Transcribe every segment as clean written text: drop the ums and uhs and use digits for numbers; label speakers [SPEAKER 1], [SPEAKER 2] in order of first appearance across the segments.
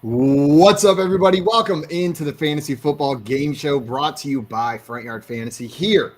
[SPEAKER 1] What's up, everybody? Welcome into the Fantasy Football Game Show brought to you by Front Yard Fantasy here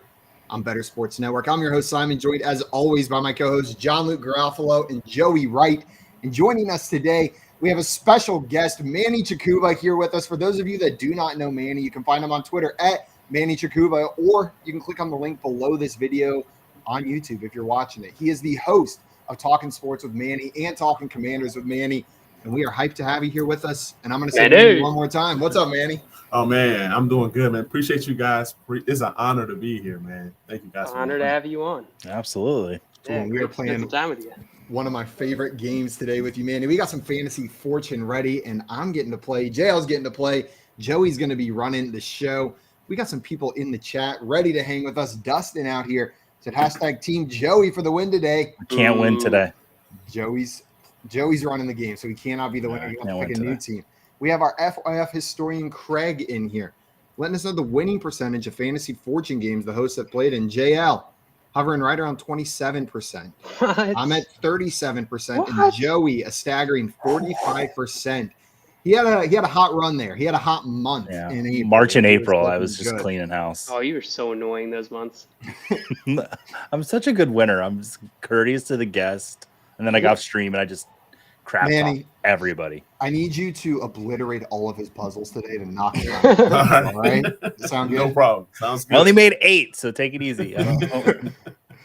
[SPEAKER 1] on Better Sports Network. I'm your host, Simon, joined as always by my co-hosts, John Luke Garofalo and Joey Wright. And joining us today, we have a special guest, Manny Chokuba, here with us. For those of you that do not know Manny, you can find him on Twitter at Manny Chokuba, or you can click on the link below this video on YouTube if you're watching it. He is the host of Talking Sports with Manny and Talking Commanders with Manny. And we are hyped to have you here with us. And I'm going to say Manny one more time. What's up, Manny?
[SPEAKER 2] Oh, man, I'm doing good, man. Appreciate you guys. It's an honor to be here, man. Thank you guys.
[SPEAKER 3] Honor to have you on.
[SPEAKER 4] Absolutely.
[SPEAKER 3] Yeah,
[SPEAKER 1] we are playing
[SPEAKER 3] some time with you.
[SPEAKER 1] One of my favorite games today with you, Manny. We got some Fantasy Fortune ready, and I'm getting to play. JL's getting to play. Joey's going to be running the show. We got some people in the chat ready to hang with us. Dustin out here said hashtag Team Joey for the win today.
[SPEAKER 4] Can't win today.
[SPEAKER 1] Joey's running the game, so he cannot be the winner. You have to pick a new team. We have our FYF historian Craig in here, letting us know the winning percentage of Fantasy Fortune games the hosts have played in. JL hovering right around 27%.
[SPEAKER 3] What?
[SPEAKER 1] I'm at 37%, and Joey a staggering 45%. He had a hot run there. He had a hot month in April.
[SPEAKER 4] March and April, I was just cleaning house.
[SPEAKER 3] Oh, you were so annoying those months.
[SPEAKER 4] I'm such a good winner. I'm just courteous to the guest, and then I got off stream and I just crapped on everybody.
[SPEAKER 1] I need you to obliterate all of his puzzles today to knock him out. All right? Sound good?
[SPEAKER 2] No problem. Sounds good.
[SPEAKER 4] I only made 8, so take it easy.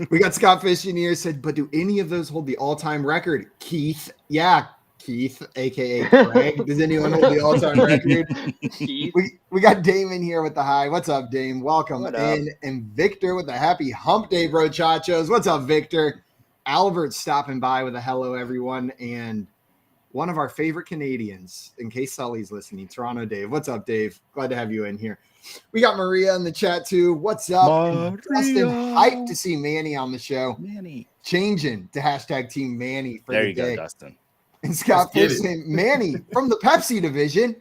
[SPEAKER 1] We got Scott Fish in here, said, but do any of those hold the all-time record? Keith. Yeah, Keith, a.k.a. Craig. Does anyone hold the all-time record?
[SPEAKER 3] Keith.
[SPEAKER 1] We got Dame in here with the hi. What's up, Dame? Welcome
[SPEAKER 3] What
[SPEAKER 1] in. And Victor with the happy hump day, bro, chachos. What's up, Victor? Albert's stopping by with a hello, everyone. And one of our favorite Canadians, in case Sully's listening, Toronto Dave. What's up, Dave? Glad to have you in here. We got Maria in the chat, too. What's up? Dustin, hyped to see Manny on the show.
[SPEAKER 4] Manny.
[SPEAKER 1] Changing to hashtag Team Manny for
[SPEAKER 4] there
[SPEAKER 1] the
[SPEAKER 4] you
[SPEAKER 1] day.
[SPEAKER 4] go, Dustin.
[SPEAKER 1] And Scott Fish saying, Manny from the Pepsi division.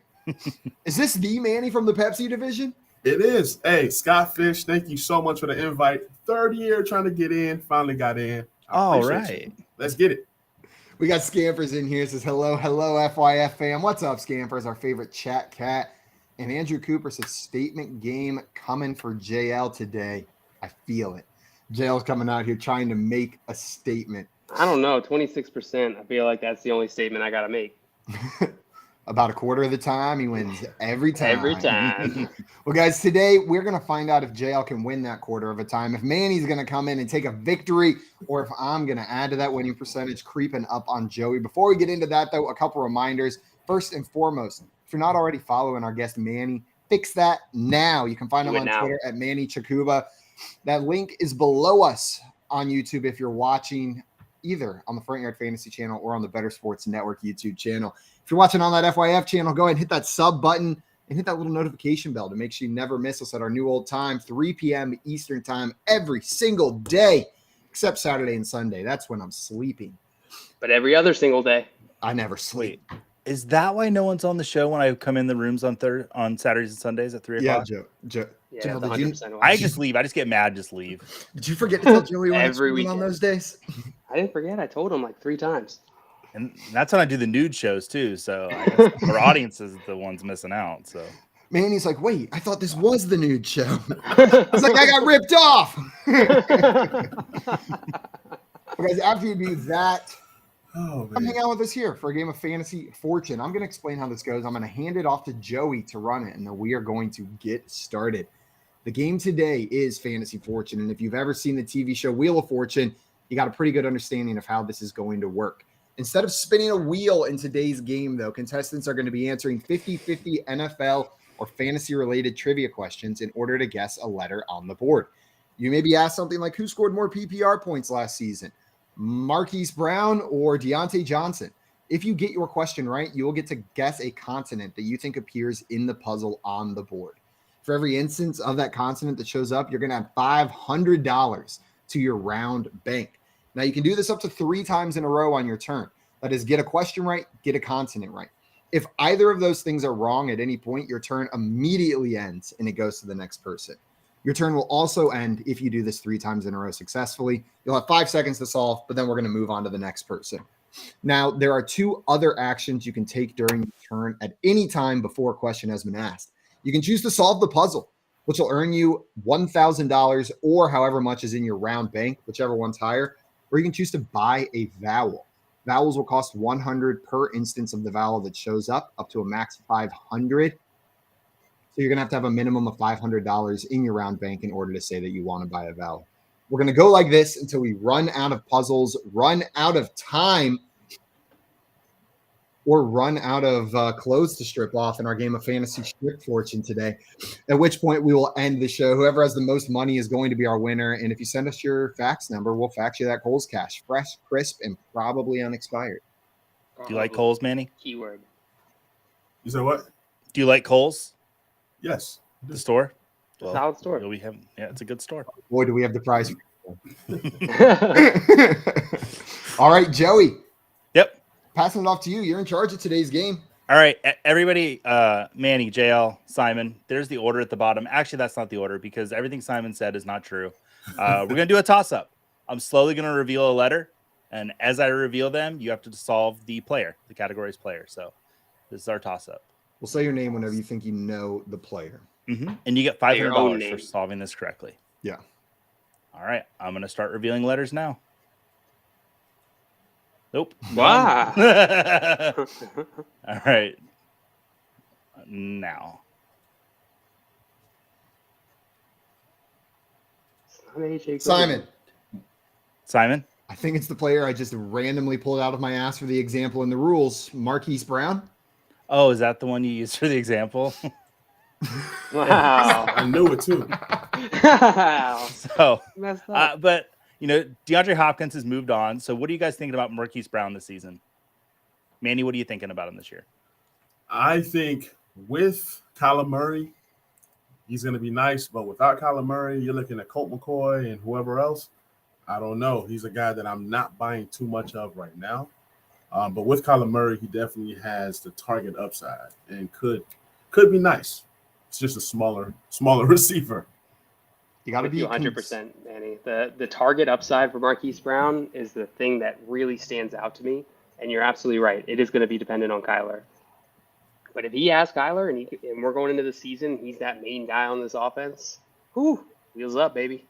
[SPEAKER 1] Is this the Manny from the Pepsi division?
[SPEAKER 2] It is. Hey, Scott Fish, thank you so much for the invite. Third year trying to get in. Finally got in.
[SPEAKER 4] All right.
[SPEAKER 2] Let's get it.
[SPEAKER 1] We got Scampers in here. Says, hello, FYF fam. What's up, Scampers? Our favorite chat cat. And Andrew Cooper says, statement game coming for JL today. I feel it. JL's coming out here trying to make a statement.
[SPEAKER 3] I don't know, 26%. I feel like that's the only statement I got to make.
[SPEAKER 1] About a quarter of the time, he wins every time.
[SPEAKER 3] Every time.
[SPEAKER 1] Well, guys, today we're going to find out if JL can win that quarter of a time, if Manny's going to come in and take a victory, or if I'm going to add to that winning percentage, creeping up on Joey. Before we get into that, though, a couple reminders. First and foremost, if you're not already following our guest Manny, fix that now. You can find him on Twitter at Manny Chokuba. That link is below us on YouTube if you're watching either on the Front Yard Fantasy channel or on the Better Sports Network YouTube channel. If you're watching on that FYF channel, go ahead and hit that sub button and hit that little notification bell to make sure you never miss us at our new old time, 3 p.m. Eastern time every single day, except Saturday and Sunday. That's when I'm sleeping.
[SPEAKER 3] But every other single day.
[SPEAKER 1] I never sleep.
[SPEAKER 4] Is that why no one's on the show when I come in the rooms on Saturdays and Sundays at 3 o'clock?
[SPEAKER 1] Yeah, Joe.
[SPEAKER 3] Yeah,
[SPEAKER 1] Joe,
[SPEAKER 3] 100%.
[SPEAKER 4] I just leave. I just get mad, just leave.
[SPEAKER 1] Did you forget to tell Joey when
[SPEAKER 3] Every
[SPEAKER 1] it's
[SPEAKER 3] weekend.
[SPEAKER 1] on those days?
[SPEAKER 3] I didn't forget. I told him like 3 times.
[SPEAKER 4] And that's when I do the nude shows, too. So I guess our audience is the ones missing out. So
[SPEAKER 1] Manny's like, wait, I thought this was the nude show. I was like, I got ripped off. Well, guys, after you do that, come hang out with us here for a game of Fantasy Fortune. I'm going to explain how this goes. I'm going to hand it off to Joey to run it, and then we are going to get started. The game today is Fantasy Fortune, and if you've ever seen the TV show Wheel of Fortune, you got a pretty good understanding of how this is going to work. Instead of spinning a wheel in today's game, though, contestants are going to be answering 50-50 NFL or fantasy-related trivia questions in order to guess a letter on the board. You may be asked something like, who scored more PPR points last season? Marquise Brown or Deontay Johnson? If you get your question right, you will get to guess a consonant that you think appears in the puzzle on the board. For every instance of that consonant that shows up, you're going to add $500 to your round bank. Now, you can do this up to 3 times in a row on your turn. That is, get a question right, get a consonant right. If either of those things are wrong at any point, your turn immediately ends and it goes to the next person. Your turn will also end if you do this 3 times in a row successfully. You'll have 5 seconds to solve, but then we're going to move on to the next person. Now, there are 2 other actions you can take during your turn at any time before a question has been asked. You can choose to solve the puzzle, which will earn you $1,000 or however much is in your round bank, whichever one's higher, or you can choose to buy a vowel. Vowels will cost 100 per instance of the vowel that shows up to a max of 500. So you're going to have a minimum of $500 in your round bank in order to say that you want to buy a vowel. We're going to go like this until we run out of puzzles, run out of time, or run out of clothes to strip off in our game of fantasy strip fortune today, at which point we will end the show. Whoever has the most money is going to be our winner. And if you send us your fax number, we'll fax you that Kohl's Cash, fresh, crisp, and probably unexpired.
[SPEAKER 4] Do you like Kohl's, Manny?
[SPEAKER 3] Keyword.
[SPEAKER 2] You said what?
[SPEAKER 4] Do you like Kohl's?
[SPEAKER 2] Yes.
[SPEAKER 4] The store?
[SPEAKER 3] Well, solid store.
[SPEAKER 4] We have, it's a good store.
[SPEAKER 1] Boy, do we have the prize. All right, Joey.
[SPEAKER 4] Yep.
[SPEAKER 1] Passing it off to you. You're in charge of today's game.
[SPEAKER 4] All right, everybody, Manny, JL, Simon, there's the order at the bottom. Actually, that's not the order because everything Simon said is not true. We're going to do a toss-up. I'm slowly going to reveal a letter, and as I reveal them, you have to solve the player, the category's player. So this is our toss-up.
[SPEAKER 1] We'll say your name whenever you think you know the player.
[SPEAKER 4] Mm-hmm. And you get $500 for solving this correctly.
[SPEAKER 1] Yeah.
[SPEAKER 4] All right, I'm going to start revealing letters now. Nope.
[SPEAKER 3] Wow.
[SPEAKER 4] All right. Now.
[SPEAKER 1] Simon.
[SPEAKER 4] Simon?
[SPEAKER 1] I think it's the player I just randomly pulled out of my ass for the example in the rules. Marquise Brown.
[SPEAKER 4] Oh, is that the one you used for the example?
[SPEAKER 3] Wow.
[SPEAKER 2] I knew it too.
[SPEAKER 3] Wow.
[SPEAKER 4] So,
[SPEAKER 3] messed up.
[SPEAKER 4] but DeAndre Hopkins has moved on. So what are you guys thinking about Marquise Brown this season? Manny, what are you thinking about him this year?
[SPEAKER 2] I think with Kyler Murray, he's going to be nice. But without Kyler Murray, you're looking at Colt McCoy and whoever else. I don't know. He's a guy that I'm not buying too much of right now. But with Kyler Murray, he definitely has the target upside and could be nice. It's just a smaller receiver.
[SPEAKER 1] You got to be
[SPEAKER 3] 100%, Manny. The target upside for Marquise Brown is the thing that really stands out to me. And you're absolutely right. It is going to be dependent on Kyler. But if he has Kyler and we're going into the season, he's that main guy on this offense. Whew, wheels up, baby.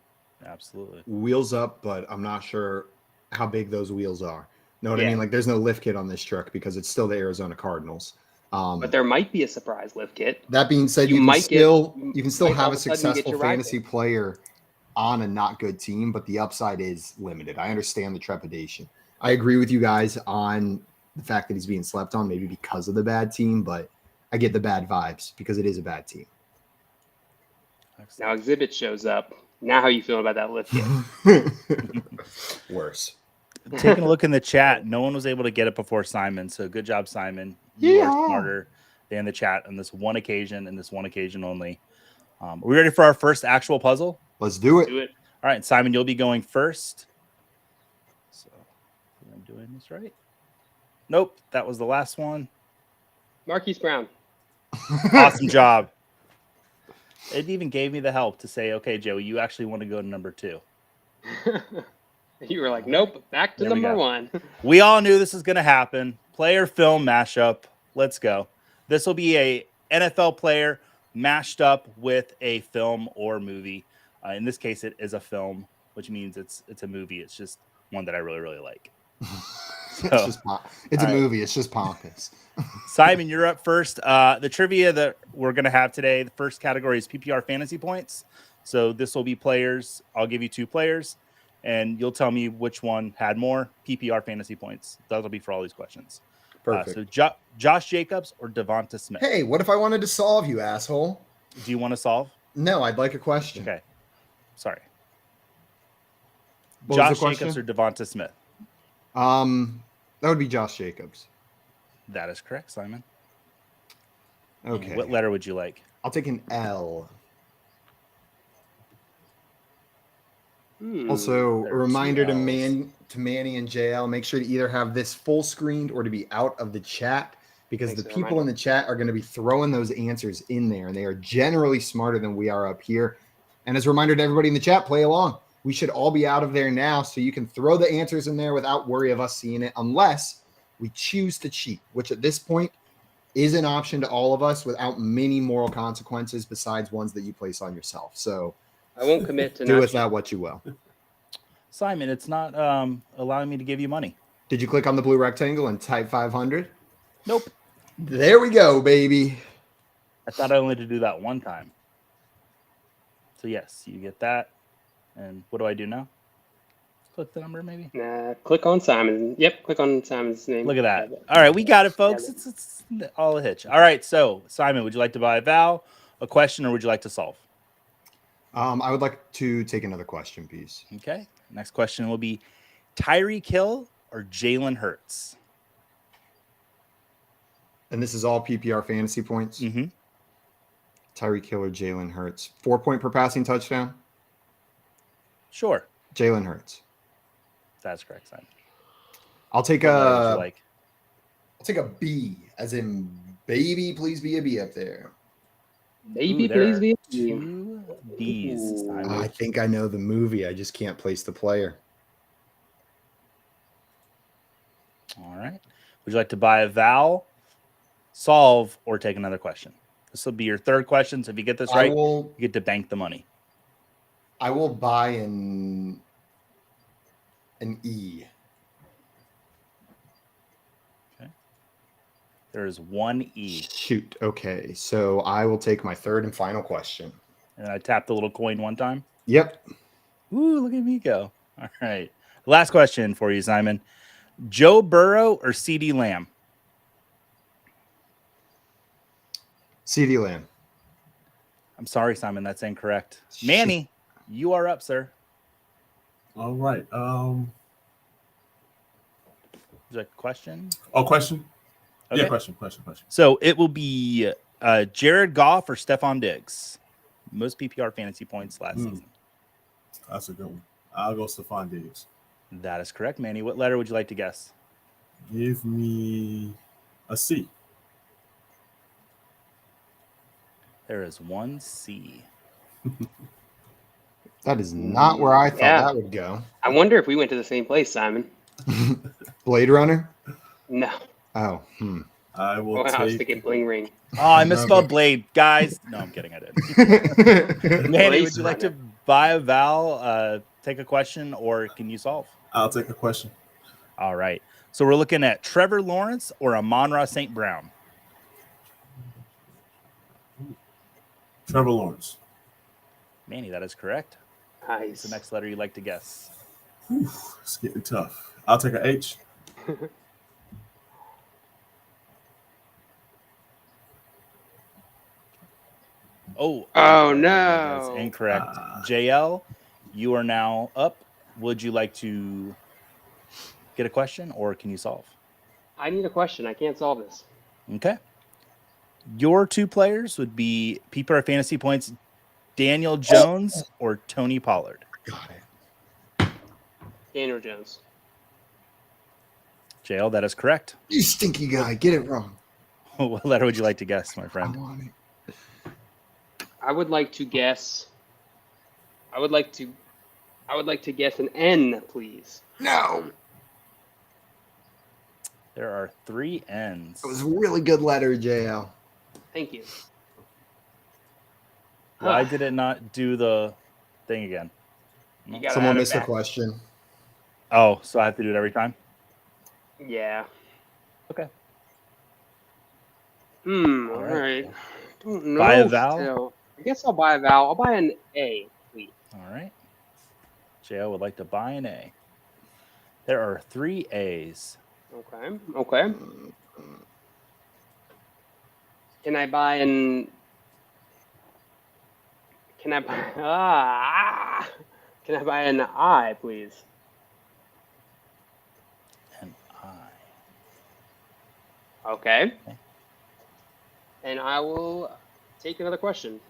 [SPEAKER 4] Absolutely.
[SPEAKER 1] Wheels up, but I'm not sure how big those wheels are. Know what I mean? Like, there's no lift kit on this truck because it's still the Arizona Cardinals.
[SPEAKER 3] But there might be a surprise lift kit.
[SPEAKER 1] That being said, you can still have a successful fantasy player on a not good team, but the upside is limited. I understand the trepidation. I agree with you guys on the fact that he's being slept on, maybe because of the bad team, but I get the bad vibes because it is a bad team.
[SPEAKER 3] Now Exhibit shows up. Now how you feeling about that lift kit?
[SPEAKER 1] Worse.
[SPEAKER 4] Taking a look in the chat, no one was able to get it before Simon. So good job, Simon. You are smarter than the chat on this one occasion and this one occasion only. Are we ready for our first actual puzzle?
[SPEAKER 1] Let's do it.
[SPEAKER 3] Do it.
[SPEAKER 4] All right, Simon, you'll be going first. So I'm doing this right. Nope, that was the last one.
[SPEAKER 3] Marquise Brown.
[SPEAKER 4] Awesome job. It even gave me the help to say, okay, Joey, you actually want to go to number 2.
[SPEAKER 3] You were like, nope, back to number 1.
[SPEAKER 4] We all knew this was going to happen. Player film mashup. Let's go. This will be a NFL player mashed up with a film or movie. In this case, it is a film, which means it's a movie. It's just one that I really, really like.
[SPEAKER 1] It's a movie. It's just pompous.
[SPEAKER 4] Simon, you're up first. The trivia that we're going to have today, the first category is PPR fantasy points. So this will be players. I'll give you 2 players, and you'll tell me which one had more PPR fantasy points. That'll be for all these questions.
[SPEAKER 1] Perfect.
[SPEAKER 4] So Josh Jacobs or Devonta Smith?
[SPEAKER 1] Hey, what if I wanted to solve, you asshole?
[SPEAKER 4] Do you want to solve?
[SPEAKER 1] No, I'd like a question.
[SPEAKER 4] Okay. Sorry.
[SPEAKER 1] What
[SPEAKER 4] Josh Jacobs or Devonta Smith?
[SPEAKER 1] That would be Josh Jacobs.
[SPEAKER 4] That is correct, Simon.
[SPEAKER 1] Okay.
[SPEAKER 4] What letter would you like?
[SPEAKER 1] I'll take an L. Also, a reminder to Manny and JL, make sure to either have this full screened or to be out of the chat because the people in the chat are going to be throwing those answers in there, and they are generally smarter than we are up here. And as a reminder to everybody in the chat, play along. We should all be out of there now, so you can throw the answers in there without worry of us seeing it, unless we choose to cheat, which at this point is an option to all of us without many moral consequences besides ones that you place on yourself. So
[SPEAKER 3] I won't commit to
[SPEAKER 1] do
[SPEAKER 3] not
[SPEAKER 1] with
[SPEAKER 3] cheating.
[SPEAKER 1] that what you will.
[SPEAKER 4] Simon, it's not allowing me to give you money.
[SPEAKER 1] Did you click on the blue rectangle and type 500?
[SPEAKER 4] Nope.
[SPEAKER 1] There we go, baby.
[SPEAKER 4] I thought I only had to do that one time. So yes, you get that. And what do I do now? Click the number, maybe.
[SPEAKER 3] Click on Simon. Yep, click on Simon's name.
[SPEAKER 4] Look at that. All right, we got it, folks.
[SPEAKER 3] Yeah.
[SPEAKER 4] It's all a hitch. All right, so Simon, would you like to buy a vowel, a question, or would you like to solve?
[SPEAKER 1] I would like to take another question, please.
[SPEAKER 4] Okay. Next question will be Tyreek Hill or Jalen Hurts?
[SPEAKER 1] And this is all PPR fantasy points.
[SPEAKER 4] Mm-hmm.
[SPEAKER 1] Tyreek Hill or Jalen Hurts. 4-point per passing touchdown.
[SPEAKER 4] Sure.
[SPEAKER 1] Jalen Hurts.
[SPEAKER 4] That's correct, Simon.
[SPEAKER 1] I'll take
[SPEAKER 4] What letter would you
[SPEAKER 1] a
[SPEAKER 4] like?
[SPEAKER 1] I'll take a B, as in baby. Please be a B up there.
[SPEAKER 3] Maybe
[SPEAKER 4] Ooh, there
[SPEAKER 3] please
[SPEAKER 4] are
[SPEAKER 3] be.
[SPEAKER 4] 2 B's,
[SPEAKER 3] Ooh.
[SPEAKER 4] Simon.
[SPEAKER 1] I think I know the movie. I just can't place the player.
[SPEAKER 4] All right. Would you like to buy a vowel, solve, or take another question? This will be your third question. So if you get this right, you get to bank the money.
[SPEAKER 1] I will buy an E.
[SPEAKER 4] There is 1 E.
[SPEAKER 1] Shoot. Okay. So I will take my third and final question.
[SPEAKER 4] And I tap the little coin one time.
[SPEAKER 1] Yep.
[SPEAKER 4] Ooh, look at me go. All right. Last question for you, Simon. Joe Burrow or CeeDee Lamb?
[SPEAKER 1] CeeDee Lamb.
[SPEAKER 4] I'm sorry, Simon. That's incorrect.
[SPEAKER 1] Shit.
[SPEAKER 4] Manny, you are up, sir.
[SPEAKER 2] All right.
[SPEAKER 4] Would you like a question?
[SPEAKER 2] Oh, question?
[SPEAKER 4] Okay.
[SPEAKER 2] Yeah, question.
[SPEAKER 4] So it will be Jared Goff or Stephon Diggs. Most PPR fantasy points last season.
[SPEAKER 2] That's a good one. I'll go Stephon Diggs.
[SPEAKER 4] That is correct, Manny. What letter would you like to guess?
[SPEAKER 2] Give me a C.
[SPEAKER 4] There is 1 C.
[SPEAKER 1] That is not where I thought that would go.
[SPEAKER 3] I wonder if we went to the same place, Simon.
[SPEAKER 1] Blade Runner?
[SPEAKER 3] No.
[SPEAKER 1] Oh,
[SPEAKER 2] I will
[SPEAKER 3] I was
[SPEAKER 2] take.
[SPEAKER 3] thinking Bling Ring.
[SPEAKER 4] Oh, I misspelled Blade, guys. No, I'm kidding. I didn't. Manny, would you like to buy a vowel, take a question, or can you solve?
[SPEAKER 2] I'll take a question.
[SPEAKER 4] All right. So we're looking at Trevor Lawrence or Amon-Ra St. Brown.
[SPEAKER 2] Trevor Lawrence.
[SPEAKER 4] Manny, that is correct. What's
[SPEAKER 3] Nice.
[SPEAKER 4] the next letter you'd like to guess?
[SPEAKER 2] Whew, it's getting tough. I'll take an H.
[SPEAKER 4] Oh
[SPEAKER 3] no.
[SPEAKER 4] That is incorrect. JL, you are now up. Would you like to get a question or can you solve?
[SPEAKER 3] I need a question. I can't solve this.
[SPEAKER 4] Okay. Your 2 players would be PPR fantasy points, Daniel Jones or Tony Pollard.
[SPEAKER 1] got it.
[SPEAKER 3] Daniel Jones.
[SPEAKER 4] JL, that is correct.
[SPEAKER 1] You stinky guy. Get it wrong.
[SPEAKER 4] What letter would you like to guess, my
[SPEAKER 1] I
[SPEAKER 4] friend?
[SPEAKER 1] want it.
[SPEAKER 3] I would like to guess. I would like to guess an N, please.
[SPEAKER 1] No.
[SPEAKER 4] There are 3 N's.
[SPEAKER 1] It was a really good letter, JL.
[SPEAKER 3] Thank you.
[SPEAKER 4] Why did it not do the thing again?
[SPEAKER 3] You gotta
[SPEAKER 1] Someone
[SPEAKER 3] have it
[SPEAKER 1] missed a
[SPEAKER 3] back.
[SPEAKER 1] question.
[SPEAKER 4] Oh, so I have to do it every time?
[SPEAKER 3] Yeah.
[SPEAKER 4] Okay.
[SPEAKER 3] All
[SPEAKER 4] All
[SPEAKER 3] right.
[SPEAKER 4] right.
[SPEAKER 3] Don't know.
[SPEAKER 4] Buy a vowel?
[SPEAKER 3] Still. I guess I'll buy a vowel. I'll buy an A, please.
[SPEAKER 4] All right. JL would like to buy an A. There are 3 A's.
[SPEAKER 3] Okay. Can I buy an? Can I buy? Can I buy an I, please?
[SPEAKER 4] An I.
[SPEAKER 3] Okay. And I will take another question.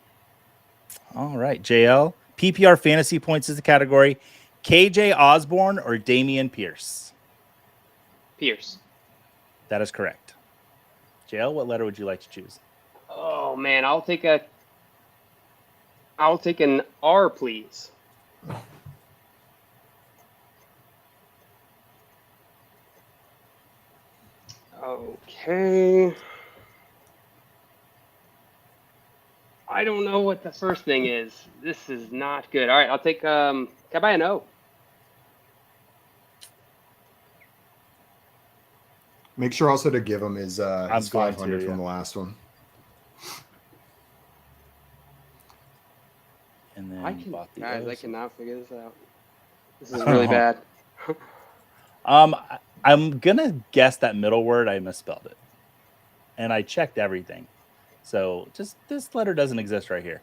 [SPEAKER 4] All right, JL. PPR fantasy points is the category. KJ Osborne or Damian Pierce?
[SPEAKER 3] Pierce.
[SPEAKER 4] That is correct. JL, what letter would you like to choose?
[SPEAKER 3] Oh man, I'll take an R, please. Okay. I don't know what the first thing is. This is not good. All right, I'll take can I buy an O?
[SPEAKER 1] Make sure also to give him his
[SPEAKER 4] I'm going
[SPEAKER 1] 500
[SPEAKER 4] to,
[SPEAKER 1] from
[SPEAKER 4] yeah.
[SPEAKER 1] the last one.
[SPEAKER 4] And then
[SPEAKER 3] I can,
[SPEAKER 4] bought the
[SPEAKER 3] guys, I
[SPEAKER 4] O's.
[SPEAKER 3] cannot figure this out. This is really bad.
[SPEAKER 4] I'm gonna guess that middle word I misspelled it, and I checked everything. So just this letter doesn't exist right here.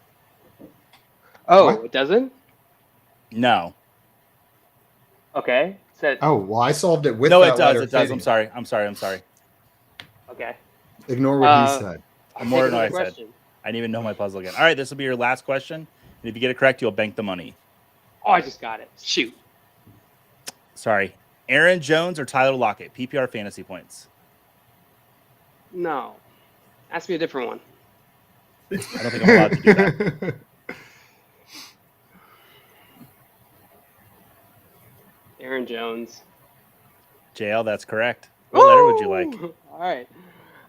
[SPEAKER 3] Oh,
[SPEAKER 1] What?
[SPEAKER 3] it doesn't?
[SPEAKER 4] No,
[SPEAKER 3] Okay. Said
[SPEAKER 1] Oh, well, I solved it with
[SPEAKER 4] no,
[SPEAKER 1] that
[SPEAKER 4] it does.
[SPEAKER 1] letter
[SPEAKER 4] It does.
[SPEAKER 1] fitting.
[SPEAKER 4] I'm sorry.
[SPEAKER 3] okay.
[SPEAKER 1] Ignore what he said.
[SPEAKER 3] I'll
[SPEAKER 4] More
[SPEAKER 3] take
[SPEAKER 4] than
[SPEAKER 3] another
[SPEAKER 4] I said.
[SPEAKER 3] question.
[SPEAKER 4] I didn't even know my puzzle again. All right, this will be your last question, and if you get it correct, you'll bank the money.
[SPEAKER 3] Oh, I just got it. Shoot.
[SPEAKER 4] Sorry, Aaron Jones or Tyler Lockett? PPR fantasy points.
[SPEAKER 3] No. Ask me a different one.
[SPEAKER 4] I don't think I'm allowed to do that.
[SPEAKER 3] Aaron Jones.
[SPEAKER 4] JL, that's correct. What letter would you like?
[SPEAKER 3] Woo! All right.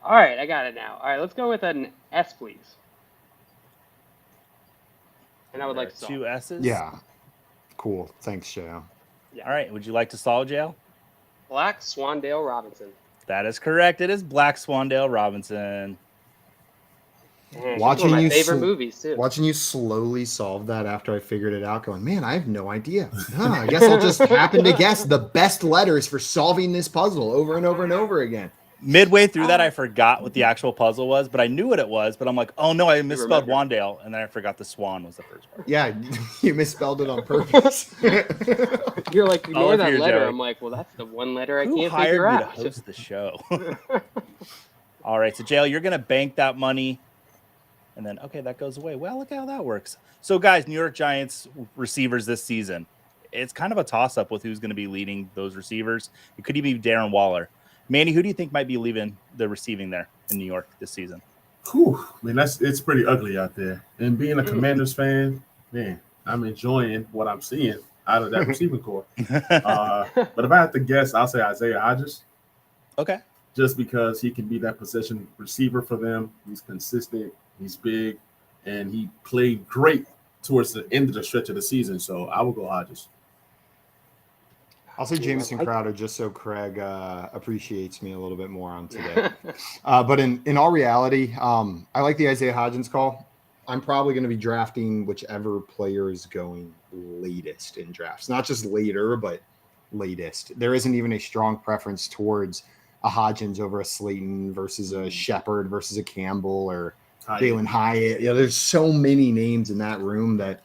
[SPEAKER 3] All right, I got it now. All right, let's go with an S, please. And I would
[SPEAKER 4] There
[SPEAKER 3] like
[SPEAKER 4] are
[SPEAKER 3] to solve.
[SPEAKER 4] two S's.
[SPEAKER 1] Yeah. Cool. Thanks, Joe.
[SPEAKER 3] Yeah.
[SPEAKER 4] All right. Would you like to solve, JL?
[SPEAKER 3] Black Swandale Robinson.
[SPEAKER 4] That is correct. It is Black Swandale Robinson.
[SPEAKER 3] Dang,
[SPEAKER 1] Watching
[SPEAKER 3] that's one of my
[SPEAKER 1] you
[SPEAKER 3] favorite movies too.
[SPEAKER 1] Watching you slowly solve that after I figured it out, going, man, I have no idea. Huh, I guess I'll just happen to guess the best letters for solving this puzzle over and over and over again.
[SPEAKER 4] Midway through that, I forgot what the actual puzzle was, but I knew what it was. But I'm like, oh no, I misspelled
[SPEAKER 3] remember.
[SPEAKER 4] Wandale, and then I forgot the swan was the first part.
[SPEAKER 1] Yeah, you misspelled it on purpose.
[SPEAKER 3] You're like, ignore that
[SPEAKER 4] here,
[SPEAKER 3] letter.
[SPEAKER 4] Joey.
[SPEAKER 3] I'm like, well, that's the one letter I
[SPEAKER 4] Who
[SPEAKER 3] can't
[SPEAKER 4] hired
[SPEAKER 3] figure
[SPEAKER 4] me
[SPEAKER 3] out.
[SPEAKER 4] to host the show? All right, so JL, you're gonna bank that money, and then okay, that goes away. Well, look how that works. So, guys, New York Giants receivers this season, it's kind of a toss-up with who's going to be leading those receivers. It could even be Darren Waller. Manny, who do you think might be leaving the receiving there in New York this season?
[SPEAKER 2] Whew, man, it's pretty ugly out there. And being a Commanders fan, man, I'm enjoying what I'm seeing out of that receiving core. But if I have to guess, I'll say Isaiah Hodges.
[SPEAKER 4] Okay.
[SPEAKER 2] Just because he can be that possession receiver for them. He's consistent, he's big, and he played great towards the end of the stretch of the season. So I will go Hodges.
[SPEAKER 1] I'll say Jamison Crowder just so Craig appreciates me a little bit more on today. But in all reality, I like the Isaiah Hodgins call. I'm probably going to be drafting whichever player is going latest in drafts. Not just later, but latest. There isn't even a strong preference towards a Hodgins over a Slayton versus a Shepard versus a Campbell or Dalen Hyatt. Yeah, there's so many names in that room that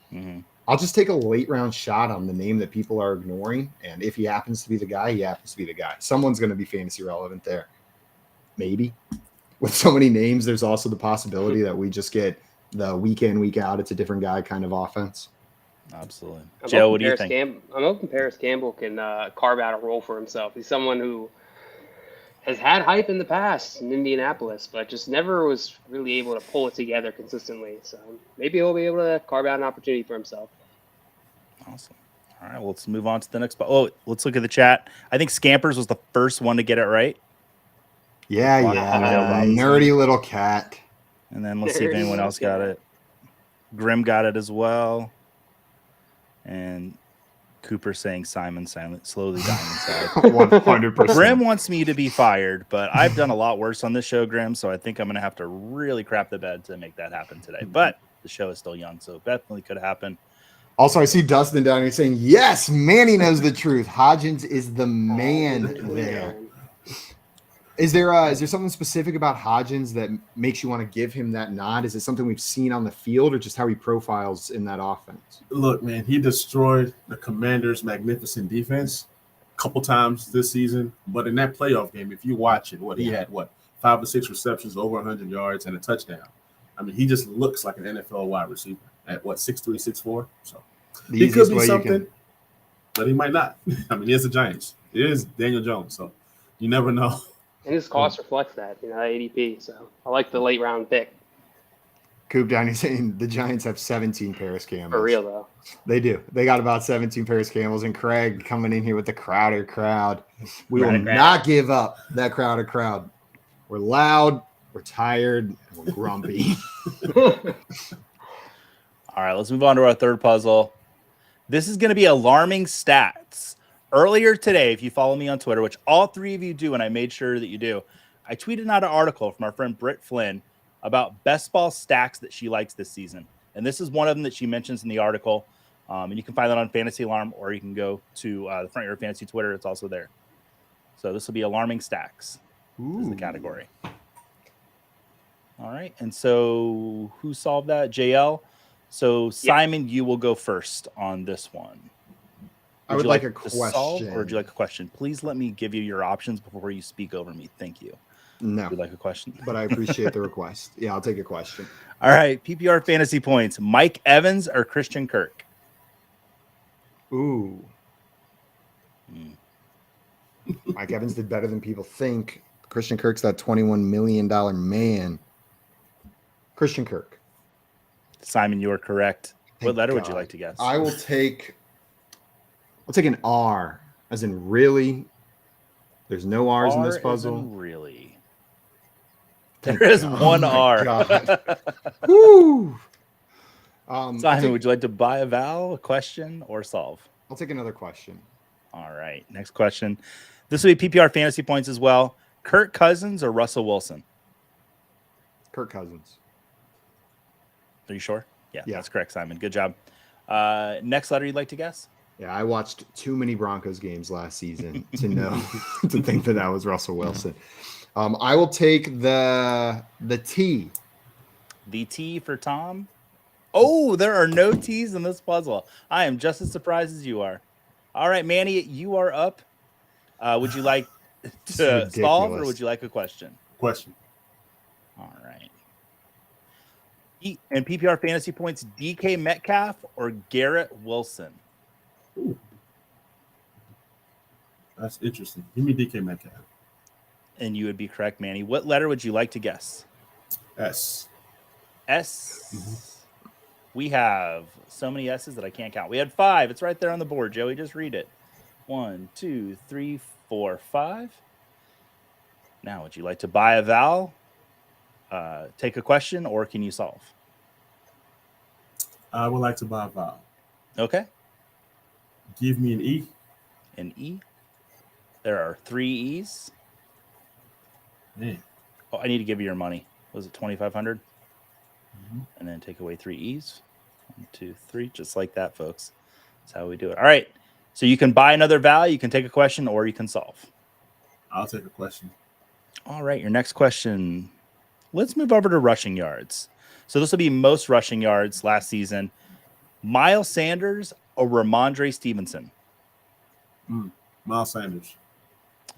[SPEAKER 1] I'll just take a late round shot on the name that people are ignoring. And if he happens to be the guy, he happens to be the guy. Someone's going to be fantasy relevant there. Maybe. With so many names, there's also the possibility that we just get the week in, week out, it's a different guy kind of offense.
[SPEAKER 4] Absolutely. Joe, what do you think?
[SPEAKER 3] I'm hoping Paris Campbell can carve out a role for himself. He's someone who has had hype in the past in Indianapolis, but just never was really able to pull it together consistently. So maybe he'll be able to carve out an opportunity for himself.
[SPEAKER 4] Awesome. All right, well, let's move on to the next. Oh, let's look at the chat. I think Scampers was the first one to get it right.
[SPEAKER 1] Yeah, nerdy little cat.
[SPEAKER 4] And then let's see if anyone else got it. Grim got it as well. And Cooper saying Simon slowly dying inside.
[SPEAKER 1] 100%.
[SPEAKER 4] Grim wants me to be fired, but I've done a lot worse on this show, Grim, so I think I'm going to have to really crap the bed to make that happen today. But the show is still young, so it definitely could happen.
[SPEAKER 1] Also, I see Dustin down here saying, yes, Manny knows the truth. Hodgins is the man there. Is there something specific about Hodgins that makes you want to give him that nod? Is it something we've seen on the field or just how he profiles in that offense?
[SPEAKER 2] Look, man, he destroyed the Commanders' magnificent defense a couple times this season. But in that playoff game, if you watch it, he had 5 or 6 receptions, over 100 yards, and a touchdown. I mean, he just looks like an NFL wide receiver at 6'3", 6'4". So he could be something, but he might not. I mean, it's the Giants. It is Daniel Jones, so you never know.
[SPEAKER 3] And his cost reflects that, ADP. So I like the late round pick.
[SPEAKER 1] Coop down here saying the Giants have 17 Paris Campbells.
[SPEAKER 3] For real, though.
[SPEAKER 1] They do. They got about 17 Paris Campbells. And Craig coming in here with the Crowder crowd. We will not give up that Crowder crowd. We're loud, we're tired, and we're grumpy.
[SPEAKER 4] All right, let's move on to our third puzzle. This is going to be alarming stats. Earlier today, if you follow me on Twitter, which all three of you do, and I made sure that you do, I tweeted out an article from our friend Britt Flynn about best ball stacks that she likes this season. And this is one of them that she mentions in the article. And you can find that on Fantasy Alarm, or you can go to the Front Yard Fantasy Twitter. It's also there. So this will be alarming stacks. Is the category. All right. And so who solved that? JL. So Simon, you will go first on this one.
[SPEAKER 1] I would like a question.
[SPEAKER 4] Solve, or would you like a question? Please let me give you your options before you speak over me. Thank you.
[SPEAKER 1] No.
[SPEAKER 4] Would you like a question?
[SPEAKER 1] But I appreciate the request. Yeah, I'll take a question.
[SPEAKER 4] All right. PPR fantasy points. Mike Evans or Christian Kirk?
[SPEAKER 1] Ooh. Mike Evans did better than people think. Christian Kirk's that $21 million man. Christian Kirk.
[SPEAKER 4] Simon, you are correct.
[SPEAKER 1] Thank
[SPEAKER 4] What letter would
[SPEAKER 1] God.
[SPEAKER 4] you like to guess?
[SPEAKER 1] I'll take an R, as in really. There's no R's in this puzzle.
[SPEAKER 4] Really?
[SPEAKER 1] Thank
[SPEAKER 4] There is
[SPEAKER 1] God.
[SPEAKER 4] one
[SPEAKER 1] Oh my
[SPEAKER 4] R.
[SPEAKER 1] God. Woo!
[SPEAKER 4] Simon, would you like to buy a vowel, a question, or solve?
[SPEAKER 1] I'll take another question.
[SPEAKER 4] All right. Next question. This will be PPR fantasy points as well. Kirk Cousins or Russell Wilson?
[SPEAKER 1] Kirk Cousins.
[SPEAKER 4] Are you sure? Yeah,
[SPEAKER 1] Yeah.
[SPEAKER 4] that's correct, Simon. Good job. Next letter you'd like to guess?
[SPEAKER 1] Yeah, I watched too many Broncos games last season to know to think that was Russell Wilson. I will take the T.
[SPEAKER 4] The T for Tom. Oh, there are no T's in this puzzle. I am just as surprised as you are. All right, Manny, you are up. Would you like to solve, or would you like a question?
[SPEAKER 2] Question.
[SPEAKER 4] All right. And PPR fantasy points, DK Metcalf or Garrett Wilson?
[SPEAKER 2] Ooh. That's interesting. Give me DK Metcalf.
[SPEAKER 4] And you would be correct, Manny. What letter would you like to guess?
[SPEAKER 2] S.
[SPEAKER 4] S.
[SPEAKER 2] Mm-hmm.
[SPEAKER 4] We have so many S's that I can't count. We had 5. It's right there on the board, Joey. Just read it. 1, 2, 3, 4, 5. Now, would you like to buy a vowel, take a question, or can you solve?
[SPEAKER 2] I would like to buy a vowel.
[SPEAKER 4] Okay.
[SPEAKER 2] Give me an E.
[SPEAKER 4] An E. There are 3 E's.
[SPEAKER 2] Man.
[SPEAKER 4] Oh, I need to give you your money. Was it 2,500?
[SPEAKER 2] Mm-hmm.
[SPEAKER 4] And then take away 3 E's. 1, 2, 3. Just like that, folks. That's how we do it. All right. So you can buy another vowel, you can take a question, or you can solve.
[SPEAKER 2] I'll take a question.
[SPEAKER 4] All right. Your next question. Let's move over to rushing yards. So this will be most rushing yards last season. Miles Sanders or Ramondre Stevenson?
[SPEAKER 2] Miles Sanders.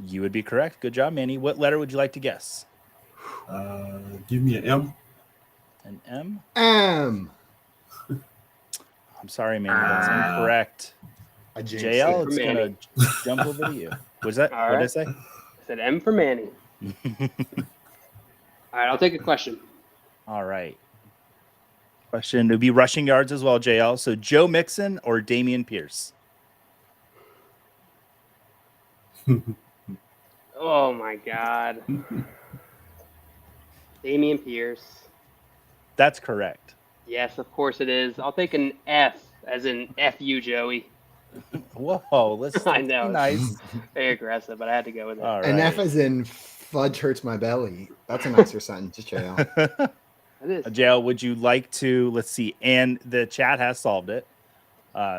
[SPEAKER 4] You would be correct. Good job, Manny. What letter would you like to guess?
[SPEAKER 2] Give me an M.
[SPEAKER 4] An M?
[SPEAKER 1] M.
[SPEAKER 4] I'm sorry, Manny. That's incorrect. JL, it's going to jump over to you. What did I say?
[SPEAKER 3] I said M for Manny. All right, I'll take a question.
[SPEAKER 4] All right. Question. It would be rushing yards as well, JL. So Joe Mixon or Dameon Pierce?
[SPEAKER 3] Oh, my God. Dameon Pierce.
[SPEAKER 4] That's correct.
[SPEAKER 3] Yes, of course it is. I'll take an F, as in F you, Joey.
[SPEAKER 4] Whoa, let's
[SPEAKER 3] I know.
[SPEAKER 4] be nice.
[SPEAKER 3] Very aggressive, but I had to go with it.
[SPEAKER 4] All right.
[SPEAKER 1] And F as in fudge hurts my belly. That's a nicer sentence, JL.
[SPEAKER 3] It is.
[SPEAKER 4] JL, would you like to, let's see, and the chat has solved it.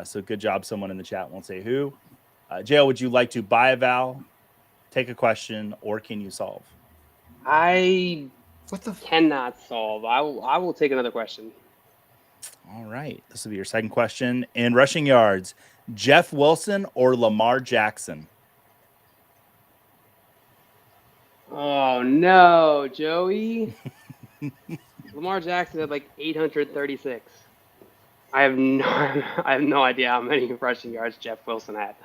[SPEAKER 4] So good job. Someone in the chat won't say who. JL, would you like to buy a vowel, take a question, or can you solve?
[SPEAKER 3] I
[SPEAKER 1] What the?
[SPEAKER 3] cannot solve. I will take another question.
[SPEAKER 4] All right. This will be your second question. In rushing yards, Jeff Wilson or Lamar Jackson?
[SPEAKER 3] Oh, no, Joey. Lamar Jackson had like 836. I have no idea how many rushing yards Jeff Wilson had.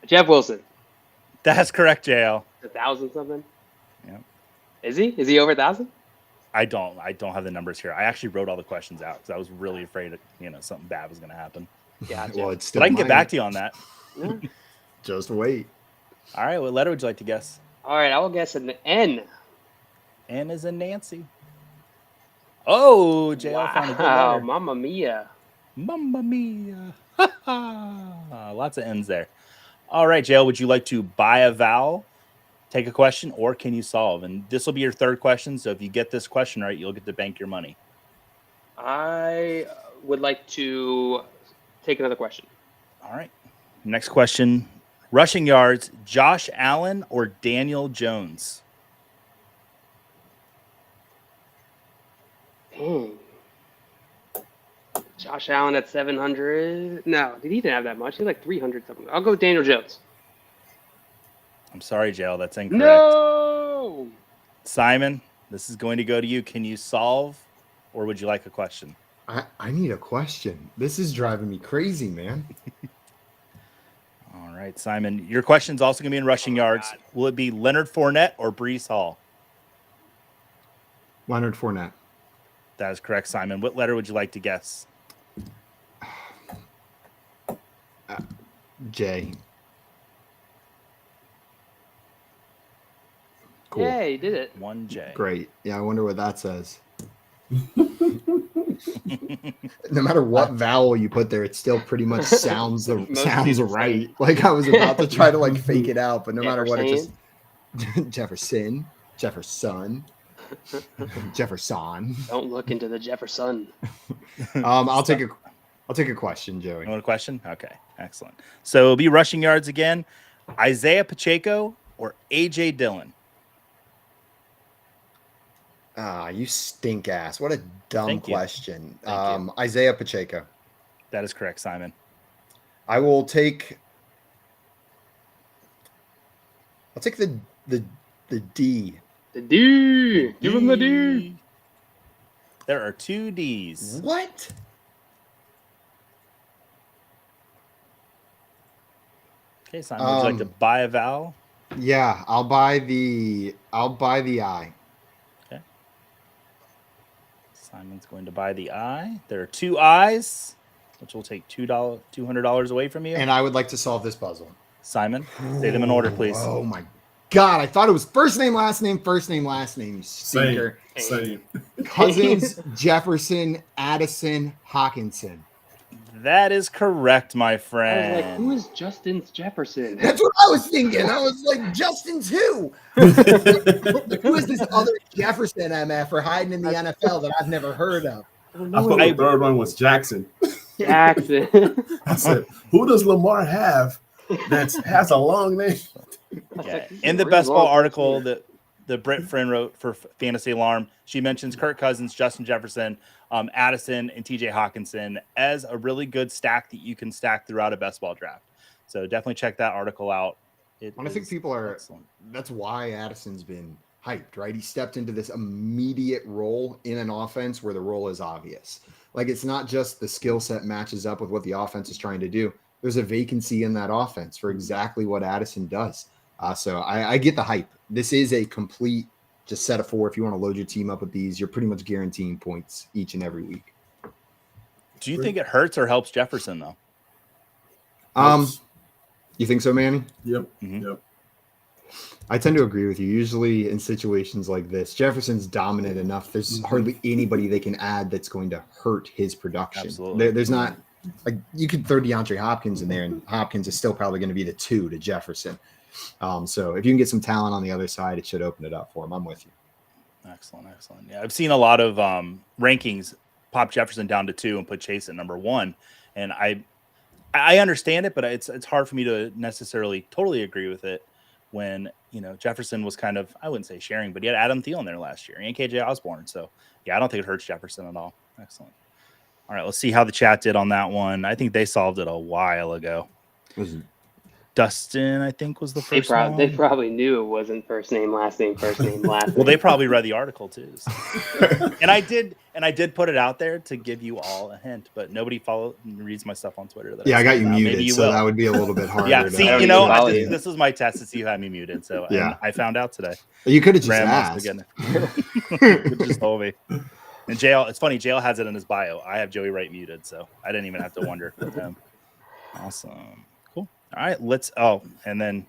[SPEAKER 3] Jeff Wilson.
[SPEAKER 4] That's correct, JL.
[SPEAKER 3] 1,000 something?
[SPEAKER 4] Yeah.
[SPEAKER 3] Is he? Is he over 1,000?
[SPEAKER 4] I don't have the numbers here. I actually wrote all the questions out because I was really afraid that, something bad was going to happen.
[SPEAKER 3] Yeah.
[SPEAKER 1] Well, it's still
[SPEAKER 4] But I can get back to you on that.
[SPEAKER 3] Yeah.
[SPEAKER 1] Just wait.
[SPEAKER 4] All right. What letter would you like to guess?
[SPEAKER 3] All right, I will guess an N.
[SPEAKER 4] N is in Nancy. Oh, JL found a good letter.
[SPEAKER 3] Mamma mia.
[SPEAKER 4] Mamma mia. Lots of N's there. All right, JL, would you like to buy a vowel, take a question, or can you solve? And this will be your third question. So if you get this question right, you'll get to bank your money.
[SPEAKER 3] I would like to take another question.
[SPEAKER 4] All right. Next question. Rushing yards, Josh Allen or Daniel Jones?
[SPEAKER 3] Dang. Josh Allen at 700. No, he didn't have that much. He had like 300 something. I'll go with Daniel Jones.
[SPEAKER 4] I'm sorry, JL. That's incorrect.
[SPEAKER 3] No.
[SPEAKER 4] Simon, this is going to go to you. Can you solve, or would you like a question?
[SPEAKER 1] I need a question. This is driving me crazy, man.
[SPEAKER 4] All right, Simon. Your question's also going to be in rushing yards.
[SPEAKER 3] God.
[SPEAKER 4] Will it be Leonard Fournette or Brees Hall?
[SPEAKER 1] Leonard Fournette.
[SPEAKER 4] That is correct, Simon. What letter would you like to guess?
[SPEAKER 1] J. Cool.
[SPEAKER 3] Yeah, he did it.
[SPEAKER 4] 1J.
[SPEAKER 1] Great. Yeah, I wonder what that says. No matter what vowel you put there, it still pretty much sounds right. Like I was about to try to like fake it out, but no matter what, it just Jefferson, Jefferson.
[SPEAKER 3] Don't look into the Jefferson.
[SPEAKER 1] I'll take a question, Joey.
[SPEAKER 4] You want a question? Okay, excellent. So it'll be rushing yards again. Isaiah Pacheco or AJ Dillon?
[SPEAKER 1] You stink ass. What a dumb question.
[SPEAKER 4] Thank you.
[SPEAKER 1] Isaiah Pacheco.
[SPEAKER 4] That is correct, Simon.
[SPEAKER 1] I'll take the D.
[SPEAKER 3] The D. Give him the D.
[SPEAKER 4] There are 2 Ds.
[SPEAKER 1] What?
[SPEAKER 4] Okay, Simon, would you like to buy a vowel?
[SPEAKER 1] Yeah, I'll buy the I.
[SPEAKER 4] Okay. Simon's going to buy the I. There are 2 I's, which will take $200 away from you.
[SPEAKER 1] And I would like to solve this puzzle.
[SPEAKER 4] Simon, say them in order, please.
[SPEAKER 1] Oh my God, I thought it was first name, last name, you stinker.
[SPEAKER 2] Same.
[SPEAKER 1] Cousins, Jefferson, Addison, Hawkinson.
[SPEAKER 4] That is correct, my
[SPEAKER 3] I
[SPEAKER 4] friend.
[SPEAKER 3] was like, who is Justin Jefferson?
[SPEAKER 1] That's what I was thinking. I was like, Justin's who? Who is this other Jefferson MF or hiding in the NFL that I've never heard of?
[SPEAKER 2] I thought the third one was Jackson.
[SPEAKER 3] Jackson.
[SPEAKER 2] I said, who does Lamar have that has a long name?
[SPEAKER 4] Yeah. In the best ball article that Britt Friend wrote for Fantasy Alarm, she mentions Kirk Cousins, Justin Jefferson, Addison, and TJ Hawkinson as a really good stack that you can stack throughout a best ball draft. So definitely check that article out.
[SPEAKER 1] And I think people are excellent. That's why Addison's been hyped, right? He stepped into this immediate role in an offense where the role is obvious. Like it's not just the skill set matches up with what the offense is trying to do. There's a vacancy in that offense for exactly what Addison does. So I get the hype. This is a complete just set of 4. If you want to load your team up with these, you're pretty much guaranteeing points each and every week.
[SPEAKER 4] Do you think it hurts or helps Jefferson though?
[SPEAKER 1] You think so, Manny?
[SPEAKER 2] Yep.
[SPEAKER 4] Mm-hmm.
[SPEAKER 2] Yep.
[SPEAKER 1] I tend to agree with you. Usually in situations like this, Jefferson's dominant enough. There's hardly anybody they can add that's going to hurt his production.
[SPEAKER 4] Absolutely.
[SPEAKER 1] There's not like you could throw DeAndre Hopkins in there, and Hopkins is still probably going to be the 2 to Jefferson. So if you can get some talent on the other side, it should open it up for him. I'm with you.
[SPEAKER 4] Excellent. Yeah, I've seen a lot of rankings pop Jefferson down to 2 and put Chase at number 1, and I understand it, but it's hard for me to necessarily totally agree with it when Jefferson was kind of, I wouldn't say sharing, but he had Adam Thielen there last year and KJ Osborne. So yeah, I don't think it hurts Jefferson at all. Excellent. All right, let's see how the chat did on that one. I think they solved it a while ago. Dustin, I think, was the first one.
[SPEAKER 3] They probably knew it wasn't first name, last name.
[SPEAKER 4] Well, they probably read the article too. So. and I did put it out there to give you all a hint, but nobody reads my stuff on Twitter.
[SPEAKER 1] I got you muted, maybe so that would be a little bit harder.
[SPEAKER 4] Yeah, see, this was my test to see who had me muted. So yeah, I found out today.
[SPEAKER 1] You could have just asked.
[SPEAKER 4] You just told me. And JL, it's funny, JL has it in his bio. I have Joey Wright muted, so I didn't even have to wonder with him. Awesome. All right, and then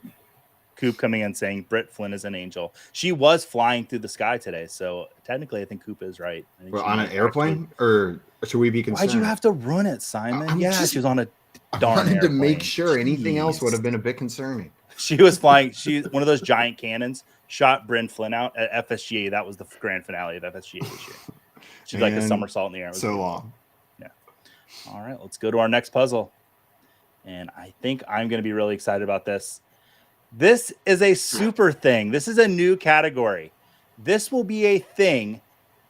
[SPEAKER 4] Coop coming in saying Britt Flynn is an angel. She was flying through the sky today, so technically, I think Coop is right. I think
[SPEAKER 1] Well,
[SPEAKER 4] she
[SPEAKER 1] on an
[SPEAKER 4] might
[SPEAKER 1] airplane, or should we be concerned?
[SPEAKER 4] Why'd you have to run it, Simon?
[SPEAKER 1] I'm
[SPEAKER 4] Yeah,
[SPEAKER 1] just-
[SPEAKER 4] she was on a
[SPEAKER 1] I
[SPEAKER 4] darn
[SPEAKER 1] wanted to make
[SPEAKER 4] airplane.
[SPEAKER 1] sure. Anything else
[SPEAKER 4] Jeez.
[SPEAKER 1] would have been a bit concerning.
[SPEAKER 4] She was flying. One of those giant cannons shot Bryn Flynn out at FSGA. That was the grand finale of FSGA this year. She's like a
[SPEAKER 1] Man,
[SPEAKER 4] somersault in the air. It was
[SPEAKER 1] so
[SPEAKER 4] beautiful.
[SPEAKER 1] long.
[SPEAKER 4] Yeah. All right, let's go to our next puzzle. And I think I'm going to be really excited about this. This is a super thing. This is a new category. This will be a thing,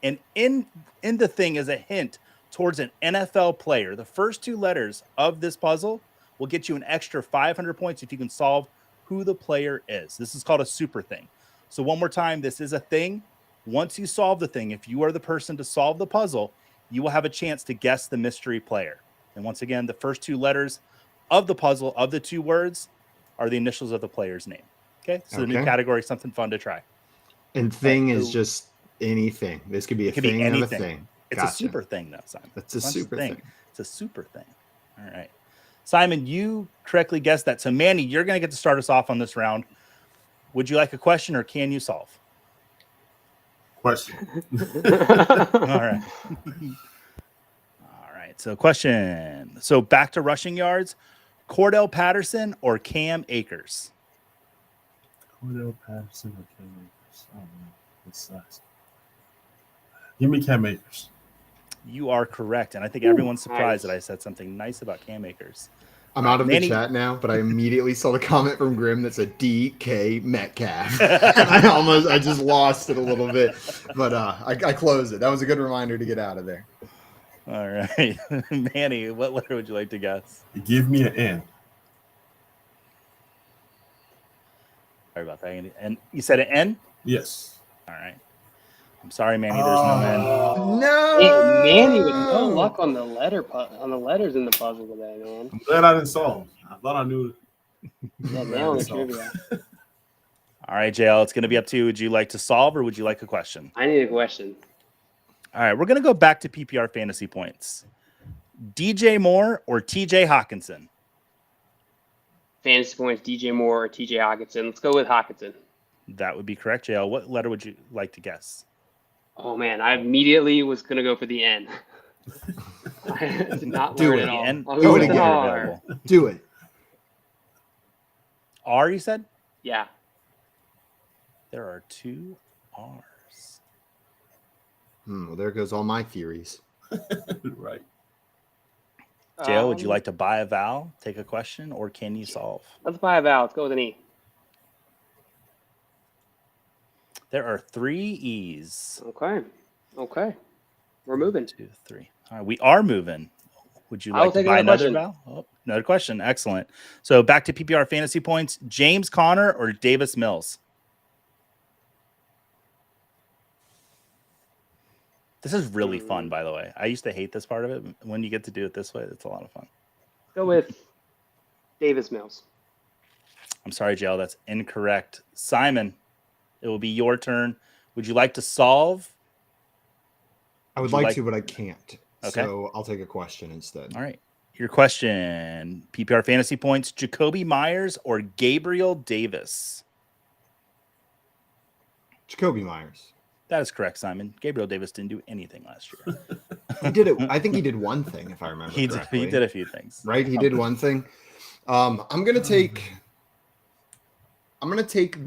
[SPEAKER 4] and in the thing is a hint towards an NFL player. The first 2 letters of this puzzle will get you an extra 500 points if you can solve who the player is. This is called a super thing. So one more time, this is a thing. Once you solve the thing, if you are the person to solve the puzzle, you will have a chance to guess the mystery player. And once again, the first 2 letters of the puzzle, of the 2 words, are the initials of the player's name. Okay, so the new category, something fun to try.
[SPEAKER 1] And thing is just anything. This could be a thing of a thing.
[SPEAKER 4] It's a super thing, though, Simon.
[SPEAKER 1] It's a super thing.
[SPEAKER 4] It's a super thing. All right. Simon, you correctly guessed that. So, Manny, you're going to get to start us off on this round. Would you like a question or can you solve?
[SPEAKER 2] Question.
[SPEAKER 4] All right. All right. So, question. So, back to rushing yards. Cordell Patterson or Cam Akers?
[SPEAKER 2] Cordell Patterson or Cam Akers? Oh, man. This sucks. Give me Cam Akers.
[SPEAKER 4] You are correct. And I think everyone's surprised that I said something nice about Cam Akers.
[SPEAKER 1] I'm out of the chat now, but I immediately saw the comment from Grim that said DK Metcalf. I just lost it a little bit, but I closed it. That was a good reminder to get out of there.
[SPEAKER 4] All right. Manny, what letter would you like to guess?
[SPEAKER 2] Give me an N.
[SPEAKER 4] Sorry about that. And you said an N?
[SPEAKER 2] Yes.
[SPEAKER 4] All right. I'm sorry, Manny. There's no N.
[SPEAKER 1] No,
[SPEAKER 3] Hey, Manny with no luck on the letters in the puzzle today, man.
[SPEAKER 2] I'm glad I didn't solve. I thought I knew.
[SPEAKER 3] Yeah, nail the trivia.
[SPEAKER 4] All right, JL, it's going to be up to you. Would you like to solve or would you like a question?
[SPEAKER 3] I need a question.
[SPEAKER 4] All right, we're going to go back to PPR fantasy points. DJ Moore or TJ Hawkinson?
[SPEAKER 3] Fantasy points, DJ Moore or TJ Hawkinson. Let's go with Hawkinson.
[SPEAKER 4] That would be correct, JL. What letter would you like to guess?
[SPEAKER 3] Oh, man, I immediately was going to go for the N. I did not
[SPEAKER 1] Do
[SPEAKER 3] learn
[SPEAKER 1] it.
[SPEAKER 3] at all.
[SPEAKER 4] N.
[SPEAKER 3] I'll
[SPEAKER 1] Do
[SPEAKER 3] go
[SPEAKER 1] it
[SPEAKER 3] with an
[SPEAKER 1] again.
[SPEAKER 3] R.
[SPEAKER 1] do it.
[SPEAKER 4] R, you said?
[SPEAKER 3] Yeah.
[SPEAKER 4] There are 2 R's.
[SPEAKER 1] Well, there goes all my theories.
[SPEAKER 2] Right.
[SPEAKER 4] JL, would you like to buy a vowel, take a question, or can you solve?
[SPEAKER 3] Let's buy a vowel. Let's go with an E.
[SPEAKER 4] There are 3 E's.
[SPEAKER 3] Okay. We're moving.
[SPEAKER 4] 1, 2, 3. All right, we are moving. Would you
[SPEAKER 3] I will
[SPEAKER 4] like to
[SPEAKER 3] take
[SPEAKER 4] buy
[SPEAKER 3] another
[SPEAKER 4] another
[SPEAKER 3] question.
[SPEAKER 4] vowel? Oh, another question. Excellent. So back to PPR fantasy points. James Conner or Davis Mills? This is really fun, by the way. I used to hate this part of it. When you get to do it this way, it's a lot of fun.
[SPEAKER 3] Go with Davis Mills.
[SPEAKER 4] I'm sorry, JL. That's incorrect. Simon, it will be your turn. Would you like to solve?
[SPEAKER 1] I would
[SPEAKER 4] you
[SPEAKER 1] like
[SPEAKER 4] like-
[SPEAKER 1] to, but I can't.
[SPEAKER 4] Okay.
[SPEAKER 1] So I'll take a question instead.
[SPEAKER 4] All right. Your question, PPR fantasy points, Jacoby Myers or Gabriel Davis?
[SPEAKER 1] Jacoby Myers.
[SPEAKER 4] That is correct, Simon. Gabriel Davis didn't do anything last year.
[SPEAKER 1] He did it. I think he did one thing, if I remember correctly.
[SPEAKER 4] He did a few things.
[SPEAKER 1] Right? He did one thing. I'm gonna take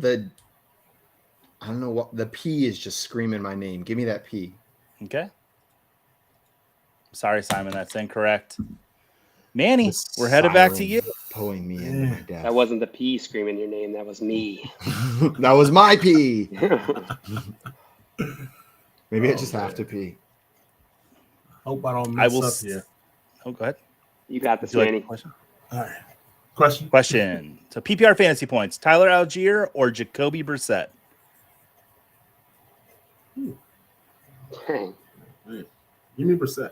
[SPEAKER 1] the. I don't know what the P is just screaming my name. Give me that P.
[SPEAKER 4] Okay. Sorry, Simon. That's incorrect. Manny,
[SPEAKER 1] The
[SPEAKER 4] we're headed back to
[SPEAKER 1] siren
[SPEAKER 4] you.
[SPEAKER 1] pulling me into my
[SPEAKER 3] That
[SPEAKER 1] death.
[SPEAKER 3] wasn't the P screaming your name. That was me.
[SPEAKER 1] That was my P.
[SPEAKER 3] Oh,
[SPEAKER 1] Maybe I just have to pee.
[SPEAKER 2] Hope I don't
[SPEAKER 4] I
[SPEAKER 2] mess
[SPEAKER 4] will.
[SPEAKER 2] up here.
[SPEAKER 4] Oh, go ahead.
[SPEAKER 3] You got this,
[SPEAKER 4] Would you like
[SPEAKER 3] Manny.
[SPEAKER 4] a question?
[SPEAKER 2] All right. Question.
[SPEAKER 4] Question. So PPR fantasy points: Tyler Algier or Jacoby Brissett?
[SPEAKER 3] Dang.
[SPEAKER 2] Give me Brissett.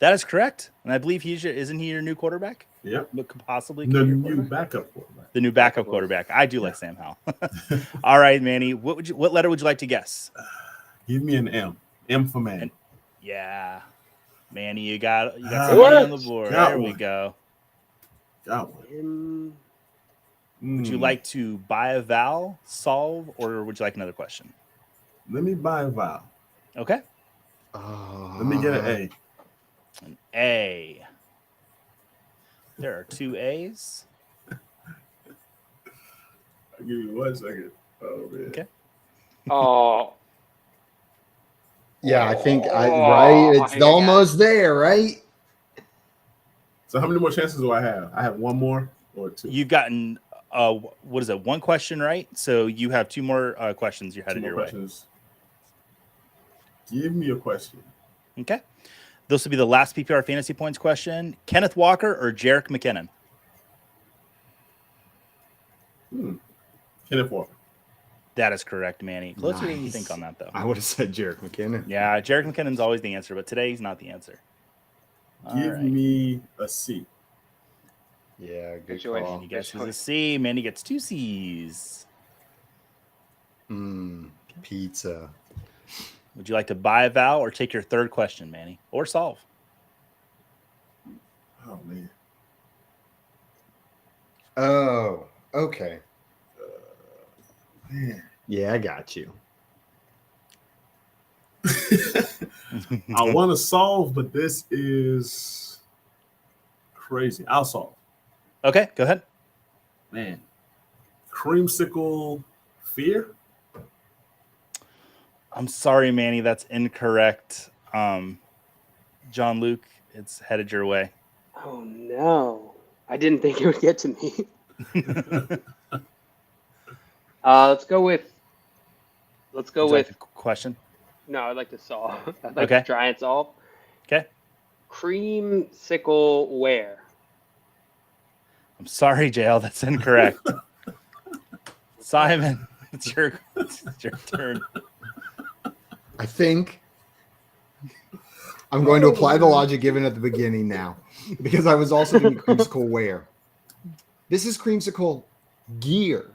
[SPEAKER 4] That is correct, and I believe isn't he your new quarterback?
[SPEAKER 2] Yep.
[SPEAKER 4] But could possibly
[SPEAKER 2] The
[SPEAKER 4] be your
[SPEAKER 2] new
[SPEAKER 4] quarterback?
[SPEAKER 2] backup quarterback.
[SPEAKER 4] The new backup quarterback. I do like Sam Howell. All right, Manny. What letter would you like to guess?
[SPEAKER 2] Give me an M. M for man.
[SPEAKER 4] Yeah, Manny, you got
[SPEAKER 2] Ah,
[SPEAKER 4] somebody on the board.
[SPEAKER 2] got
[SPEAKER 4] There we
[SPEAKER 2] one.
[SPEAKER 4] go.
[SPEAKER 2] Got one.
[SPEAKER 4] Would you like to buy a vowel, solve, or would you like another question?
[SPEAKER 2] Let me buy a vowel.
[SPEAKER 4] Okay.
[SPEAKER 2] Let me get an A.
[SPEAKER 4] An A. There are 2 A's.
[SPEAKER 2] I'll give you 1 second. Oh, man.
[SPEAKER 4] Okay.
[SPEAKER 3] Oh.
[SPEAKER 1] Yeah, I think
[SPEAKER 3] Oh,
[SPEAKER 1] right. It's
[SPEAKER 3] I got
[SPEAKER 1] almost there, right?
[SPEAKER 2] So how many more chances do I have? I have 1 more or 2?
[SPEAKER 4] You've gotten, what is it, 1 question right? So you have 2 more questions. You're
[SPEAKER 2] 2
[SPEAKER 4] headed
[SPEAKER 2] more
[SPEAKER 4] your way.
[SPEAKER 2] questions. Give me a question.
[SPEAKER 4] Okay. This will be the last PPR fantasy points question. Kenneth Walker or Jerick McKinnon?
[SPEAKER 2] Kenneth Walker.
[SPEAKER 4] That is correct, Manny. Closer than you
[SPEAKER 1] Nice.
[SPEAKER 4] think on that, though.
[SPEAKER 1] I would have said Jerick McKinnon.
[SPEAKER 4] Yeah, Jerick McKinnon's always the answer, but today he's not the answer.
[SPEAKER 2] Give me a C.
[SPEAKER 1] Yeah, good
[SPEAKER 3] Good choice.
[SPEAKER 1] call.
[SPEAKER 4] Manny gets
[SPEAKER 3] choice.
[SPEAKER 4] a C. Manny gets 2 C's.
[SPEAKER 1] Pizza.
[SPEAKER 4] Would you like to buy a vowel or take your third question, Manny? Or solve?
[SPEAKER 2] Oh, man.
[SPEAKER 1] Oh, okay.
[SPEAKER 2] Man.
[SPEAKER 1] Yeah, I got you.
[SPEAKER 2] I want to solve, but this is crazy. I'll solve.
[SPEAKER 4] Okay, go ahead.
[SPEAKER 2] Man. Creamsicle fear?
[SPEAKER 4] I'm sorry, Manny. That's incorrect. John Luke, it's headed your way.
[SPEAKER 3] Oh no. I didn't think it would get to me. Let's go with
[SPEAKER 4] Would you like a question?
[SPEAKER 3] no, I'd like to solve. I'd like
[SPEAKER 4] Okay.
[SPEAKER 3] to try and solve.
[SPEAKER 4] Okay.
[SPEAKER 3] Creamsicle where?
[SPEAKER 4] I'm sorry, JL. That's incorrect. Simon, it's your turn.
[SPEAKER 1] I think I'm going to apply the logic given at the beginning now, because I was also doing creamsicle wear. This is creamsicle gear.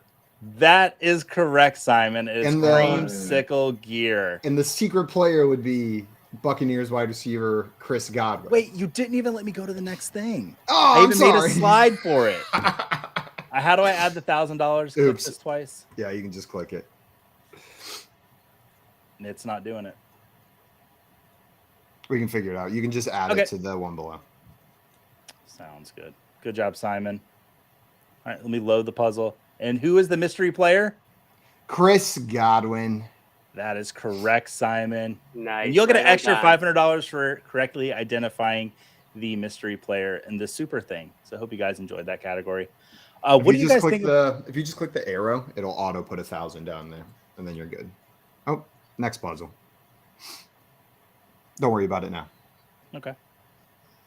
[SPEAKER 4] That is correct, Simon. It is
[SPEAKER 1] And the-
[SPEAKER 4] creamsicle gear.
[SPEAKER 1] And the secret player would be Buccaneers wide receiver Chris Godwin.
[SPEAKER 4] Wait, you didn't even let me go to the next thing.
[SPEAKER 1] Oh,
[SPEAKER 4] I
[SPEAKER 1] I'm
[SPEAKER 4] even made a
[SPEAKER 1] sorry.
[SPEAKER 4] slide for it. How do I add the $1,000? Click
[SPEAKER 1] Oops.
[SPEAKER 4] this twice.
[SPEAKER 1] Yeah, you can just click it.
[SPEAKER 4] It's not doing it.
[SPEAKER 1] We can figure it out. You can just add
[SPEAKER 4] Okay.
[SPEAKER 1] it to the one below.
[SPEAKER 4] Sounds good. Good job, Simon. All right, let me load the puzzle. And who is the mystery player?
[SPEAKER 1] Chris Godwin.
[SPEAKER 4] That is correct, Simon.
[SPEAKER 3] Nice.
[SPEAKER 4] And you'll get an
[SPEAKER 3] right on
[SPEAKER 4] extra
[SPEAKER 3] time.
[SPEAKER 4] $500 for correctly identifying the mystery player in the super thing. So I hope you guys enjoyed that category. What do you guys think?
[SPEAKER 1] If you just click the arrow, it'll auto put 1,000 down there, and then you're good. Oh, next puzzle. Don't worry about it now.
[SPEAKER 4] Okay.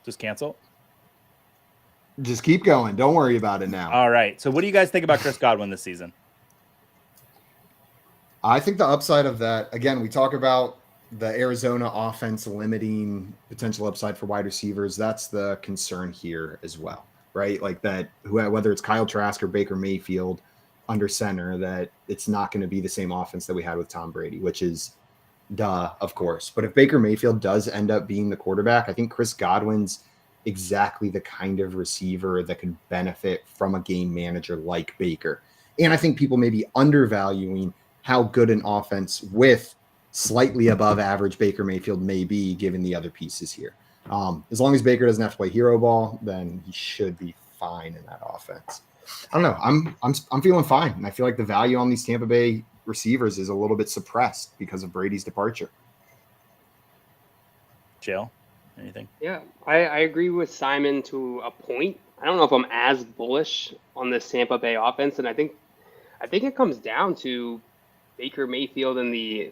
[SPEAKER 4] Just cancel.
[SPEAKER 1] Just keep going. Don't worry about it now.
[SPEAKER 4] All right. So what do you guys think about Chris Godwin this season?
[SPEAKER 1] I think the upside of that, again, we talk about the Arizona offense limiting potential upside for wide receivers. That's the concern here as well, right? Like that, whether it's Kyle Trask or Baker Mayfield under center, that it's not going to be the same offense that we had with Tom Brady, which is duh, of course. But if Baker Mayfield does end up being the quarterback, I think Chris Godwin's exactly the kind of receiver that could benefit from a game manager like Baker. And I think people may be undervaluing how good an offense with slightly above average Baker Mayfield may be given the other pieces here. As long as Baker doesn't have to play hero ball, then he should be fine in that offense. I don't know. I'm feeling fine. And I feel like the value on these Tampa Bay receivers is a little bit suppressed because of Brady's departure.
[SPEAKER 4] Jill, anything?
[SPEAKER 3] Yeah, I agree with Simon to a point. I don't know if I'm as bullish on this Tampa Bay offense, and I think it comes down to Baker Mayfield and the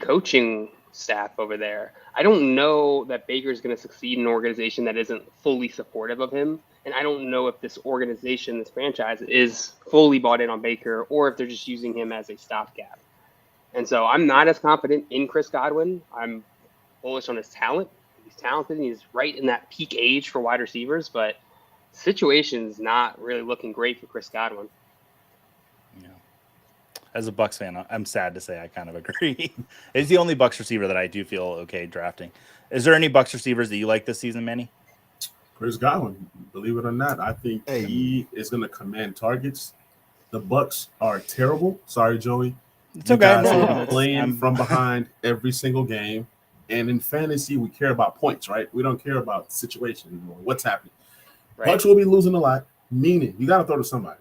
[SPEAKER 3] coaching staff over there. I don't know that Baker's going to succeed in an organization that isn't fully supportive of him, and I don't know if this organization, this franchise, is fully bought in on Baker or if they're just using him as a stopgap. And so I'm not as confident in Chris Godwin. I'm bullish on his talent. He's talented and he's right in that peak age for wide receivers, but situation's not really looking great for Chris Godwin.
[SPEAKER 4] Yeah. As a Bucs fan, I'm sad to say I kind of agree. He's the only Bucs receiver that I do feel okay drafting. Is there any Bucs receivers that you like this season, Manny?
[SPEAKER 2] Chris Godwin, believe it or not, I think he is going to command targets The Bucks are terrible. Sorry, Joey.
[SPEAKER 4] It's
[SPEAKER 2] You
[SPEAKER 4] okay.
[SPEAKER 2] guys
[SPEAKER 4] No,
[SPEAKER 2] are playing
[SPEAKER 4] I'm-
[SPEAKER 2] from behind every single game. And in fantasy, we care about points, right? We don't care about the situation or what's happening.
[SPEAKER 3] Right.
[SPEAKER 2] Bucks will be losing a lot, meaning you got to throw to somebody.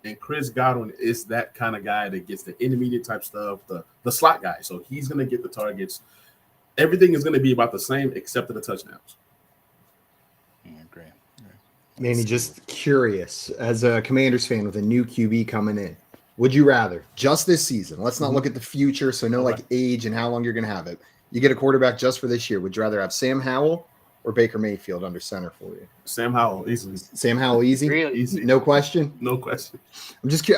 [SPEAKER 2] And Chris Godwin is that kind of guy that gets the intermediate type stuff, the slot guy. So he's going to get the targets. Everything is going to be about the same except for the touchdowns.
[SPEAKER 4] I agree.
[SPEAKER 1] Manny, just curious, as a Commanders fan with a new QB coming in, would you rather just this season? Let's not look at the future, so no
[SPEAKER 2] Okay.
[SPEAKER 1] like age and how long you're going to have it. You get a quarterback just for this year. Would you rather have Sam Howell or Baker Mayfield under center for you?
[SPEAKER 2] Sam Howell, easily.
[SPEAKER 1] Sam Howell, easy,
[SPEAKER 3] Really?
[SPEAKER 2] Easy.
[SPEAKER 1] no question.
[SPEAKER 2] No question.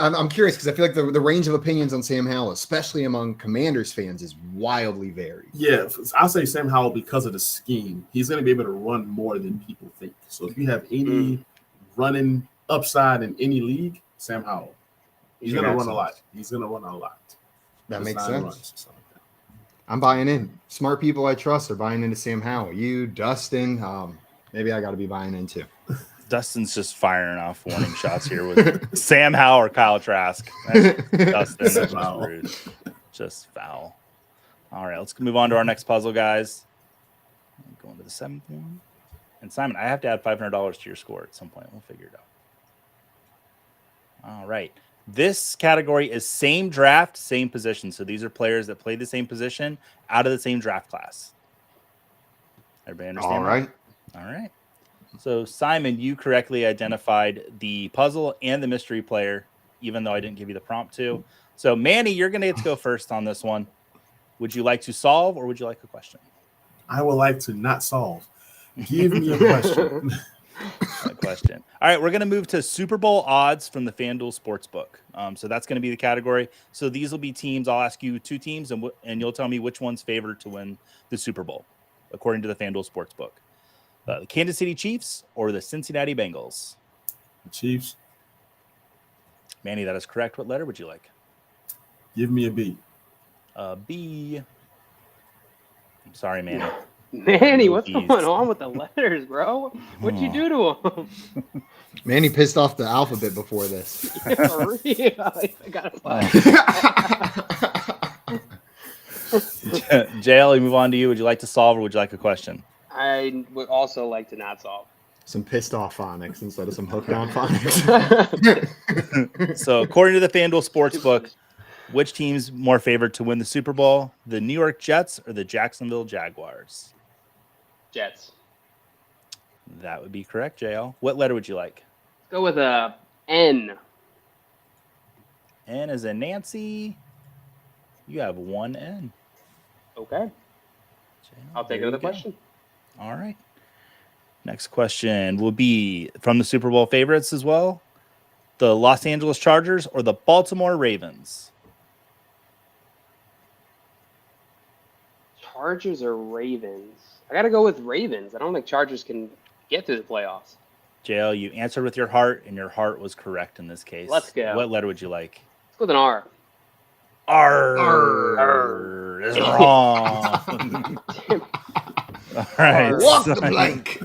[SPEAKER 1] I'm curious because I feel like the range of opinions on Sam Howell, especially among Commanders fans, is wildly varied.
[SPEAKER 2] Yeah, I'll say Sam Howell because of the scheme. He's going to be able to run more than people think. So if you have any running upside in any league, Sam Howell. He's going to run a lot. He's going to run a lot.
[SPEAKER 1] That
[SPEAKER 2] Just
[SPEAKER 1] makes
[SPEAKER 2] 9
[SPEAKER 1] sense.
[SPEAKER 2] runs, so.
[SPEAKER 1] I'm buying in. Smart people I trust are buying into Sam Howell. You, Dustin, maybe I got to be buying in too.
[SPEAKER 4] Dustin's just firing off warning shots here with Sam Howell or Kyle Trask. That's, Dustin, that's just
[SPEAKER 2] Foul.
[SPEAKER 4] rude. Just foul. All right, let's move on to our next puzzle, guys. Going to the 7th one. And Simon, I have to add $500 to your score at some point. We'll figure it out. All right. This category is same draft, same position. So these are players that play the same position out of the same draft class. Everybody understand?
[SPEAKER 1] All right.
[SPEAKER 4] That? All right. So Simon, you correctly identified the puzzle and the mystery player, even though I didn't give you the prompt to. So Manny, you're going to get to go first on this one. Would you like to solve or would you like a question?
[SPEAKER 2] I would like to not solve. Give me a question.
[SPEAKER 4] A question. All right, we're going to move to Super Bowl odds from the FanDuel Sportsbook. So that's going to be the category. So these will be teams. I'll ask you 2 teams, and you'll tell me which one's favored to win the Super Bowl, according to the FanDuel Sportsbook. The Kansas City Chiefs or the Cincinnati Bengals?
[SPEAKER 2] Chiefs,
[SPEAKER 4] Manny, that is correct. What letter would you like?
[SPEAKER 2] give me a B.
[SPEAKER 4] B. I'm sorry, Manny.
[SPEAKER 3] Manny, what's
[SPEAKER 4] Monkeys.
[SPEAKER 3] going on with the letters, bro? What'd you do to him?
[SPEAKER 1] Manny pissed off the alphabet before this.
[SPEAKER 3] For real. I gotta play.
[SPEAKER 4] JL, we move on to you. Would you like to solve or would you like a question?
[SPEAKER 3] I would also like to not solve.
[SPEAKER 1] Some pissed off phonics instead of some hooked on phonics.
[SPEAKER 4] So, according to the FanDuel Sportsbook, which team's more favored to win the Super Bowl? The New York Jets or the Jacksonville Jaguars?
[SPEAKER 3] Jets.
[SPEAKER 4] That would be correct, JL. What letter would you like?
[SPEAKER 3] Let's go with a N.
[SPEAKER 4] N as in Nancy. You have 1 N.
[SPEAKER 3] Okay.
[SPEAKER 4] JL,
[SPEAKER 3] I'll take
[SPEAKER 4] there you
[SPEAKER 3] another
[SPEAKER 4] go.
[SPEAKER 3] question.
[SPEAKER 4] All right. Next question will be from the Super Bowl favorites as well. The Los Angeles Chargers or the Baltimore Ravens?
[SPEAKER 3] Chargers or Ravens? I gotta go with Ravens. I don't think Chargers can get through the playoffs.
[SPEAKER 4] JL, you answered with your heart, and your heart was correct in this case.
[SPEAKER 3] Let's go.
[SPEAKER 4] What letter would you like?
[SPEAKER 3] Let's go with an R.
[SPEAKER 4] R is wrong. All right.
[SPEAKER 1] Walk the plank.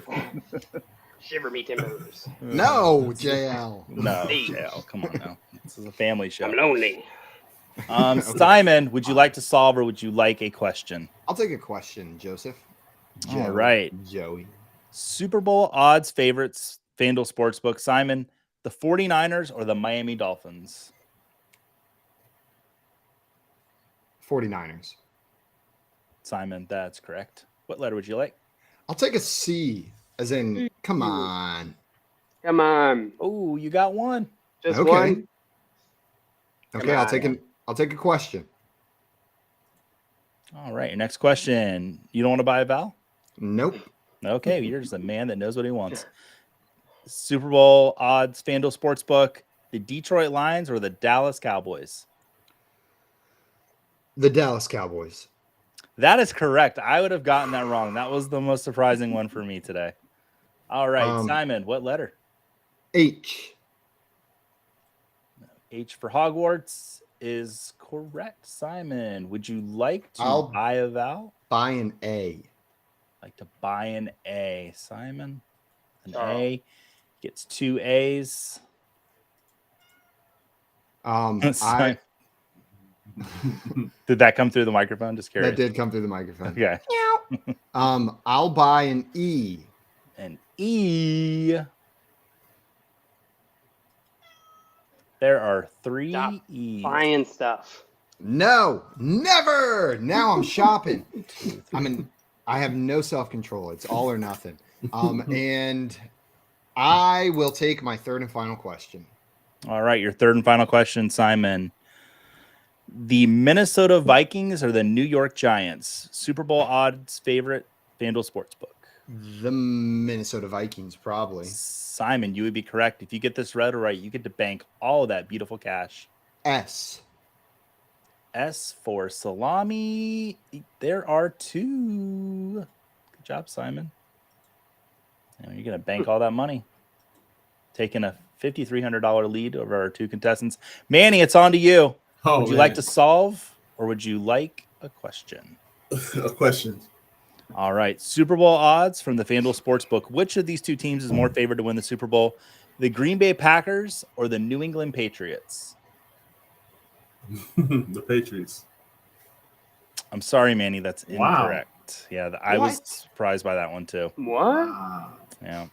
[SPEAKER 3] Shiver me timbers.
[SPEAKER 1] No, JL.
[SPEAKER 4] No,
[SPEAKER 3] Please.
[SPEAKER 4] JL, come on now. This is a family show.
[SPEAKER 3] I'm lonely.
[SPEAKER 4] Simon, would you like to solve or would you like a question?
[SPEAKER 1] I'll take a question, Joseph.
[SPEAKER 4] All right.
[SPEAKER 1] Joey.
[SPEAKER 4] Super Bowl odds favorites, FanDuel Sportsbook. Simon, the 49ers or the Miami Dolphins?
[SPEAKER 1] 49ers.
[SPEAKER 4] Simon, that's correct. What letter would you like?
[SPEAKER 1] I'll take a C, as in, come on.
[SPEAKER 3] Come on.
[SPEAKER 4] Oh, you got one.
[SPEAKER 3] Just
[SPEAKER 1] Okay.
[SPEAKER 3] one.
[SPEAKER 1] Okay,
[SPEAKER 3] Come
[SPEAKER 1] I'll take a question.
[SPEAKER 4] All right. Your next question. You don't want to buy a vowel?
[SPEAKER 1] Nope.
[SPEAKER 4] Okay, you're just a man that knows what he wants. Super Bowl odds, FanDuel Sportsbook, the Detroit Lions or the Dallas Cowboys?
[SPEAKER 1] The Dallas Cowboys.
[SPEAKER 4] That is correct. I would have gotten that wrong. That was the most surprising one for me today. All right, Simon, what letter?
[SPEAKER 1] H.
[SPEAKER 4] H for Hogwarts is correct. Simon, would you like to
[SPEAKER 1] I'll
[SPEAKER 4] buy a vowel?
[SPEAKER 1] Buy an A.
[SPEAKER 4] Like to buy an A. Simon, an
[SPEAKER 3] Oh.
[SPEAKER 4] A gets 2 A's.
[SPEAKER 1] I
[SPEAKER 4] Did that come through the microphone? Just curious.
[SPEAKER 1] that did come through the microphone.
[SPEAKER 4] Okay.
[SPEAKER 1] I'll buy an E.
[SPEAKER 4] An E. There are 3
[SPEAKER 3] Stop
[SPEAKER 4] E's.
[SPEAKER 3] buying stuff.
[SPEAKER 1] No, never. Now I'm shopping. I have no self-control. It's all or nothing. And I will take my third and final question.
[SPEAKER 4] All right, your third and final question, Simon. The Minnesota Vikings or the New York Giants? Super Bowl odds favorite, FanDuel Sportsbook.
[SPEAKER 1] The Minnesota Vikings, probably.
[SPEAKER 4] Simon, you would be correct. If you get this right, you get to bank all of that beautiful cash.
[SPEAKER 1] S.
[SPEAKER 4] S for salami. There are 2. Good job, Simon. And you're going to bank all that money. Taking a $5,300 lead over our 2 contestants. Manny, it's on to you. Would you like to solve or would you like a question?
[SPEAKER 2] A question.
[SPEAKER 4] All right. Super Bowl odds from the FanDuel Sportsbook. Which of these 2 teams is more favored to win the Super Bowl? The Green Bay Packers or the New England Patriots?
[SPEAKER 2] The Patriots.
[SPEAKER 4] I'm sorry, Manny. That's incorrect. Yeah, I was surprised by that one too.
[SPEAKER 3] What?
[SPEAKER 2] Wow.
[SPEAKER 4] Yeah.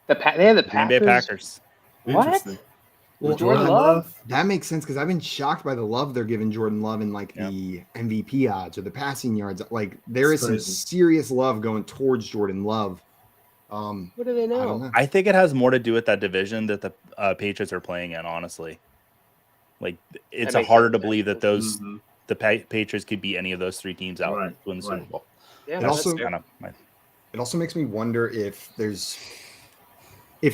[SPEAKER 3] They have the
[SPEAKER 4] Green Bay
[SPEAKER 3] Packers.
[SPEAKER 4] Packers.
[SPEAKER 3] What?
[SPEAKER 2] Interesting.
[SPEAKER 1] Well,
[SPEAKER 3] Jordan Love?
[SPEAKER 1] That makes sense because I've been shocked by the love they're giving Jordan Love in like the MVP odds or the passing yards. Like there is some serious love going towards Jordan Love.
[SPEAKER 3] What do they know?
[SPEAKER 1] I don't know.
[SPEAKER 4] I think it has more to do with that division that the Patriots are playing in. Honestly, like it's harder to believe that those the Patriots could beat any of those 3 teams out to win the Super Bowl.
[SPEAKER 3] Yeah,
[SPEAKER 1] It also makes me wonder if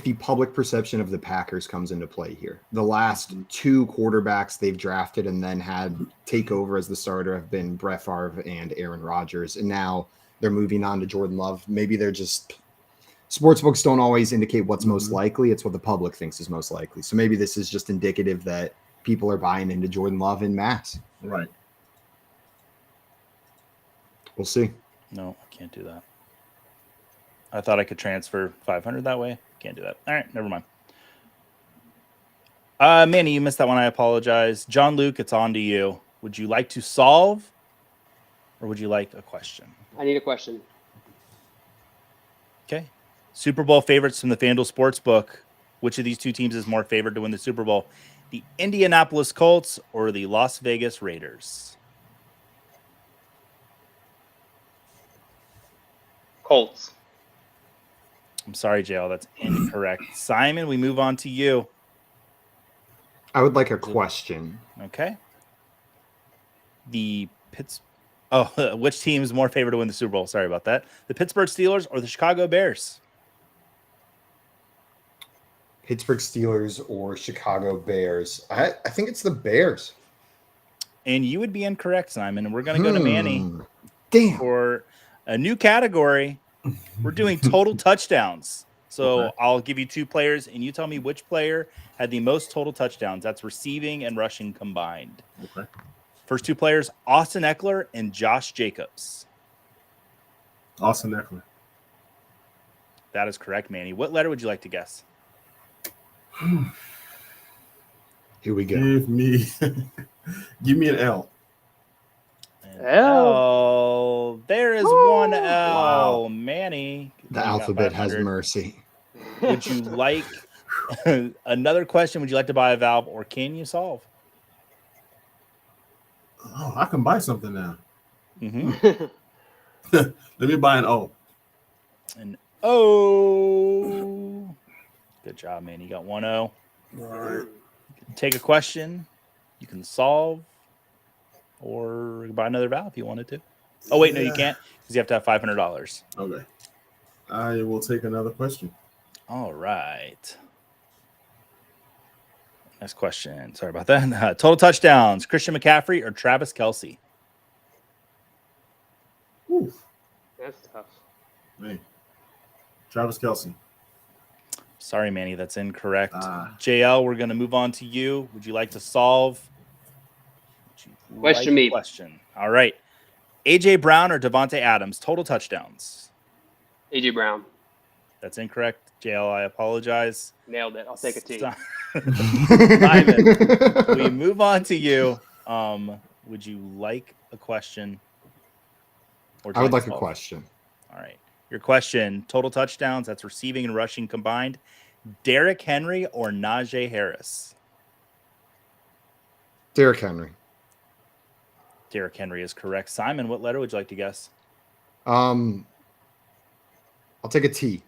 [SPEAKER 1] the public perception of the Packers comes into play here. The last 2 quarterbacks they've drafted and then had take over as the starter have been Brett Favre and Aaron Rodgers. And now they're moving on to Jordan Love. Maybe they're just sportsbooks don't always indicate what's most likely. It's what the public thinks is most likely. So maybe this is just indicative that people are buying into Jordan Love in mass.
[SPEAKER 2] Right.
[SPEAKER 1] We'll see.
[SPEAKER 4] No, I can't do that. I thought I could transfer 500 that way. Can't do that. All right, never mind. Manny, you missed that one. I apologize. John Luke, it's on to you. Would you like to solve or would you like a question?
[SPEAKER 3] I need a question.
[SPEAKER 4] Okay. Super Bowl favorites from the FanDuel Sportsbook. Which of these 2 teams is more favored to win the Super Bowl? The Indianapolis Colts or the Las Vegas Raiders?
[SPEAKER 3] Colts.
[SPEAKER 4] I'm sorry, JL. That's incorrect. Simon, we move on to you.
[SPEAKER 1] I would like a question.
[SPEAKER 4] Okay. Which team is more favored to win the Super Bowl? Sorry about that. The Pittsburgh Steelers or the Chicago Bears?
[SPEAKER 1] Pittsburgh Steelers or Chicago Bears? I think it's the Bears.
[SPEAKER 4] And you would be incorrect, Simon. And we're going to go to Manny.
[SPEAKER 1] Damn.
[SPEAKER 4] For a new category. We're doing total touchdowns. So I'll give you 2 players, and you tell me which player had the most total touchdowns. That's receiving and rushing combined.
[SPEAKER 2] Okay.
[SPEAKER 4] First 2 players, Austin Eckler and Josh Jacobs.
[SPEAKER 2] Austin Eckler.
[SPEAKER 4] That is correct, Manny. What letter would you like to guess?
[SPEAKER 1] Here we go.
[SPEAKER 2] Give me an L.
[SPEAKER 4] L. There is one L.
[SPEAKER 2] Wow.
[SPEAKER 4] Manny.
[SPEAKER 1] The alphabet has mercy.
[SPEAKER 4] Would you like another question? Would you like to buy a valve or can you solve?
[SPEAKER 2] Oh, I can buy something now.
[SPEAKER 4] Mm-hmm.
[SPEAKER 2] Let me buy an O.
[SPEAKER 4] An O. Good job, man. You got 1 O.
[SPEAKER 2] All right.
[SPEAKER 4] Take a question. You can solve or buy another valve if you wanted to. Oh, wait, no, you can't because you have to have $500.
[SPEAKER 2] Okay. I will take another question.
[SPEAKER 4] All right. Next question. Sorry about that. Total touchdowns, Christian McCaffrey or Travis Kelce?
[SPEAKER 2] Ooh.
[SPEAKER 3] That's tough.
[SPEAKER 2] Man. Travis Kelce.
[SPEAKER 4] Sorry, Manny, that's incorrect. JL, we're going to move on to you. Would you like to solve?
[SPEAKER 3] Question me.
[SPEAKER 4] Question. All right. A.J. Brown or Devontae Adams? Total touchdowns.
[SPEAKER 3] A.J. Brown.
[SPEAKER 4] That's incorrect. JL, I apologize.
[SPEAKER 3] Nailed it. I'll take a T.
[SPEAKER 4] Simon, we move on to you. Would you like a question? Or
[SPEAKER 1] I would like a
[SPEAKER 4] solve?
[SPEAKER 1] question.
[SPEAKER 4] All right. Your question, total touchdowns, that's receiving and rushing combined. Derrick Henry or Najee Harris?
[SPEAKER 1] Derrick Henry.
[SPEAKER 4] Derrick Henry is correct. Simon, what letter would you like to guess?
[SPEAKER 1] I'll take a T.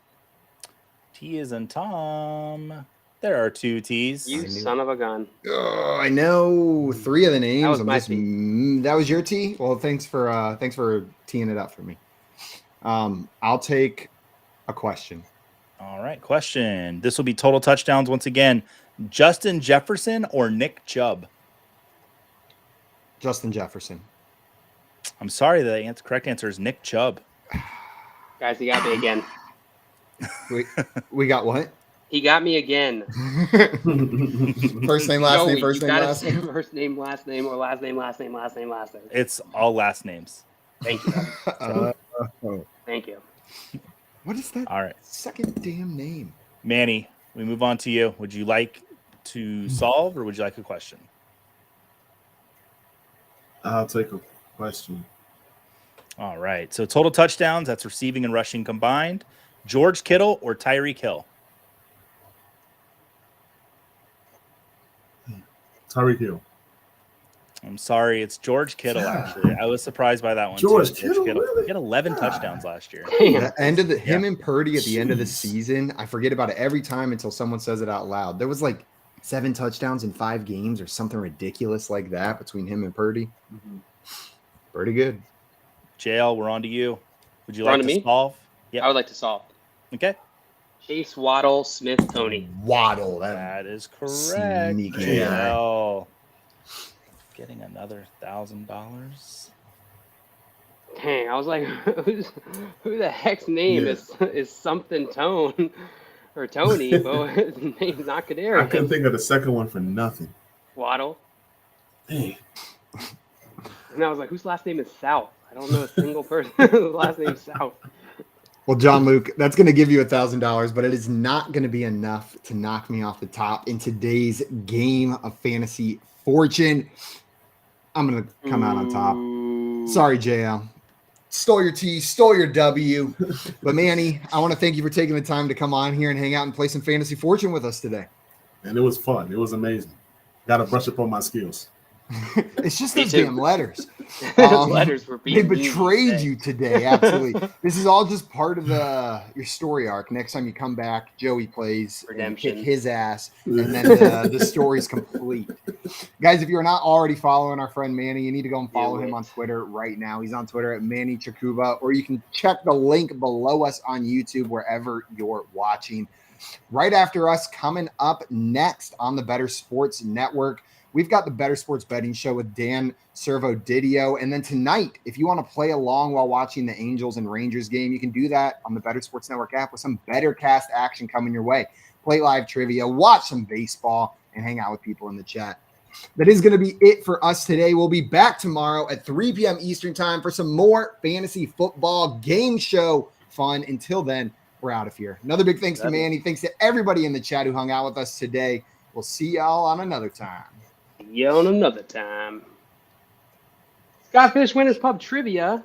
[SPEAKER 4] T is in Tom. There are 2 T's.
[SPEAKER 3] You son of a gun.
[SPEAKER 1] Oh, I know 3 of the names.
[SPEAKER 3] That was my T.
[SPEAKER 1] That was your T? Well, thanks for teeing it up for me. I'll take a question.
[SPEAKER 4] All right, question. This will be total touchdowns once again. Justin Jefferson or Nick Chubb?
[SPEAKER 1] Justin Jefferson.
[SPEAKER 4] I'm sorry, the correct answer is Nick Chubb.
[SPEAKER 3] Guys, he got me again.
[SPEAKER 1] We got what?
[SPEAKER 3] He got me again.
[SPEAKER 1] First name, last
[SPEAKER 3] Joey,
[SPEAKER 1] name, first name, last name.
[SPEAKER 3] First name, last name, or last name, last name, last name, last name.
[SPEAKER 4] It's all last names.
[SPEAKER 3] Thank you. Thank you.
[SPEAKER 1] What is that?
[SPEAKER 4] All right.
[SPEAKER 1] Second damn name.
[SPEAKER 4] Manny, we move on to you. Would you like to solve or would you like a question?
[SPEAKER 2] I'll take a question.
[SPEAKER 4] All right. So total touchdowns, that's receiving and rushing combined. George Kittle or Tyreek Hill?
[SPEAKER 2] Tyreek Hill.
[SPEAKER 4] I'm sorry, it's George Kittle, actually. I was surprised by that one.
[SPEAKER 2] George Kittle? Really?
[SPEAKER 4] He had 11 touchdowns last year.
[SPEAKER 1] The end of him and Purdy at the end of the season, I forget about it every time until someone says it out loud. There was like 7 touchdowns in 5 games or something ridiculous like that between him and Purdy.
[SPEAKER 2] Mm-hmm.
[SPEAKER 1] Pretty good.
[SPEAKER 4] JL, we're on to you. Would you
[SPEAKER 3] We're
[SPEAKER 4] like
[SPEAKER 3] on
[SPEAKER 4] to
[SPEAKER 3] to me?
[SPEAKER 4] solve? Yeah.
[SPEAKER 3] I would like to solve.
[SPEAKER 4] Okay.
[SPEAKER 3] Chase, Waddle, Smith, Tony.
[SPEAKER 1] Waddle.
[SPEAKER 4] That is correct.
[SPEAKER 1] Sneaky guy.
[SPEAKER 4] JL. Getting another $1,000.
[SPEAKER 3] Dang, I was like, who the heck's name is something Tone or Tony, but his name's not
[SPEAKER 2] I
[SPEAKER 3] Kadarius.
[SPEAKER 2] couldn't think of the second one for nothing.
[SPEAKER 3] Waddle.
[SPEAKER 2] Dang.
[SPEAKER 3] And I was like, whose last name is South? I don't know a single person whose last name is South.
[SPEAKER 1] Well, John Luke, that's going to give you $1,000, but it is not going to be enough to knock me off the top in today's game of fantasy fortune. I'm going to come out on top. Sorry, JL. Stole your T, stole your W. But Manny, I want to thank you for taking the time to come on here and hang out and play some fantasy fortune with us today.
[SPEAKER 2] And it was fun. It was amazing. Got to brush up on my skills.
[SPEAKER 1] It's just those damn letters.
[SPEAKER 3] Letters were being
[SPEAKER 1] They betrayed you today. Absolutely. This is all just part of your story arc. Next time you come back, Joey plays and kick his ass, and then the story's complete. Guys, if you're not already following our friend Manny, you need to go and follow him on Twitter right now. He's on Twitter at Manny Chokuba, or you can check the link below us on YouTube wherever you're watching. Right after us, coming up next on the Better Sports Network, we've got the Better Sports Betting Show with Dan Servo-Didio. And then tonight, if you want to play along while watching the Angels and Rangers game, you can do that on the Better Sports Network app with some Better Cast action coming your way. Play live trivia, watch some baseball, and hang out with people in the chat. That is going to be it for us today. We'll be back tomorrow at 3 p.m. Eastern time for some more fantasy football game show fun. Until then, we're out of here. Another big thanks to Manny. Thanks to everybody in the chat who hung out with us today. We'll see y'all on another time.
[SPEAKER 3] Yeah, on another time. Skyfish Winners Pub Trivia.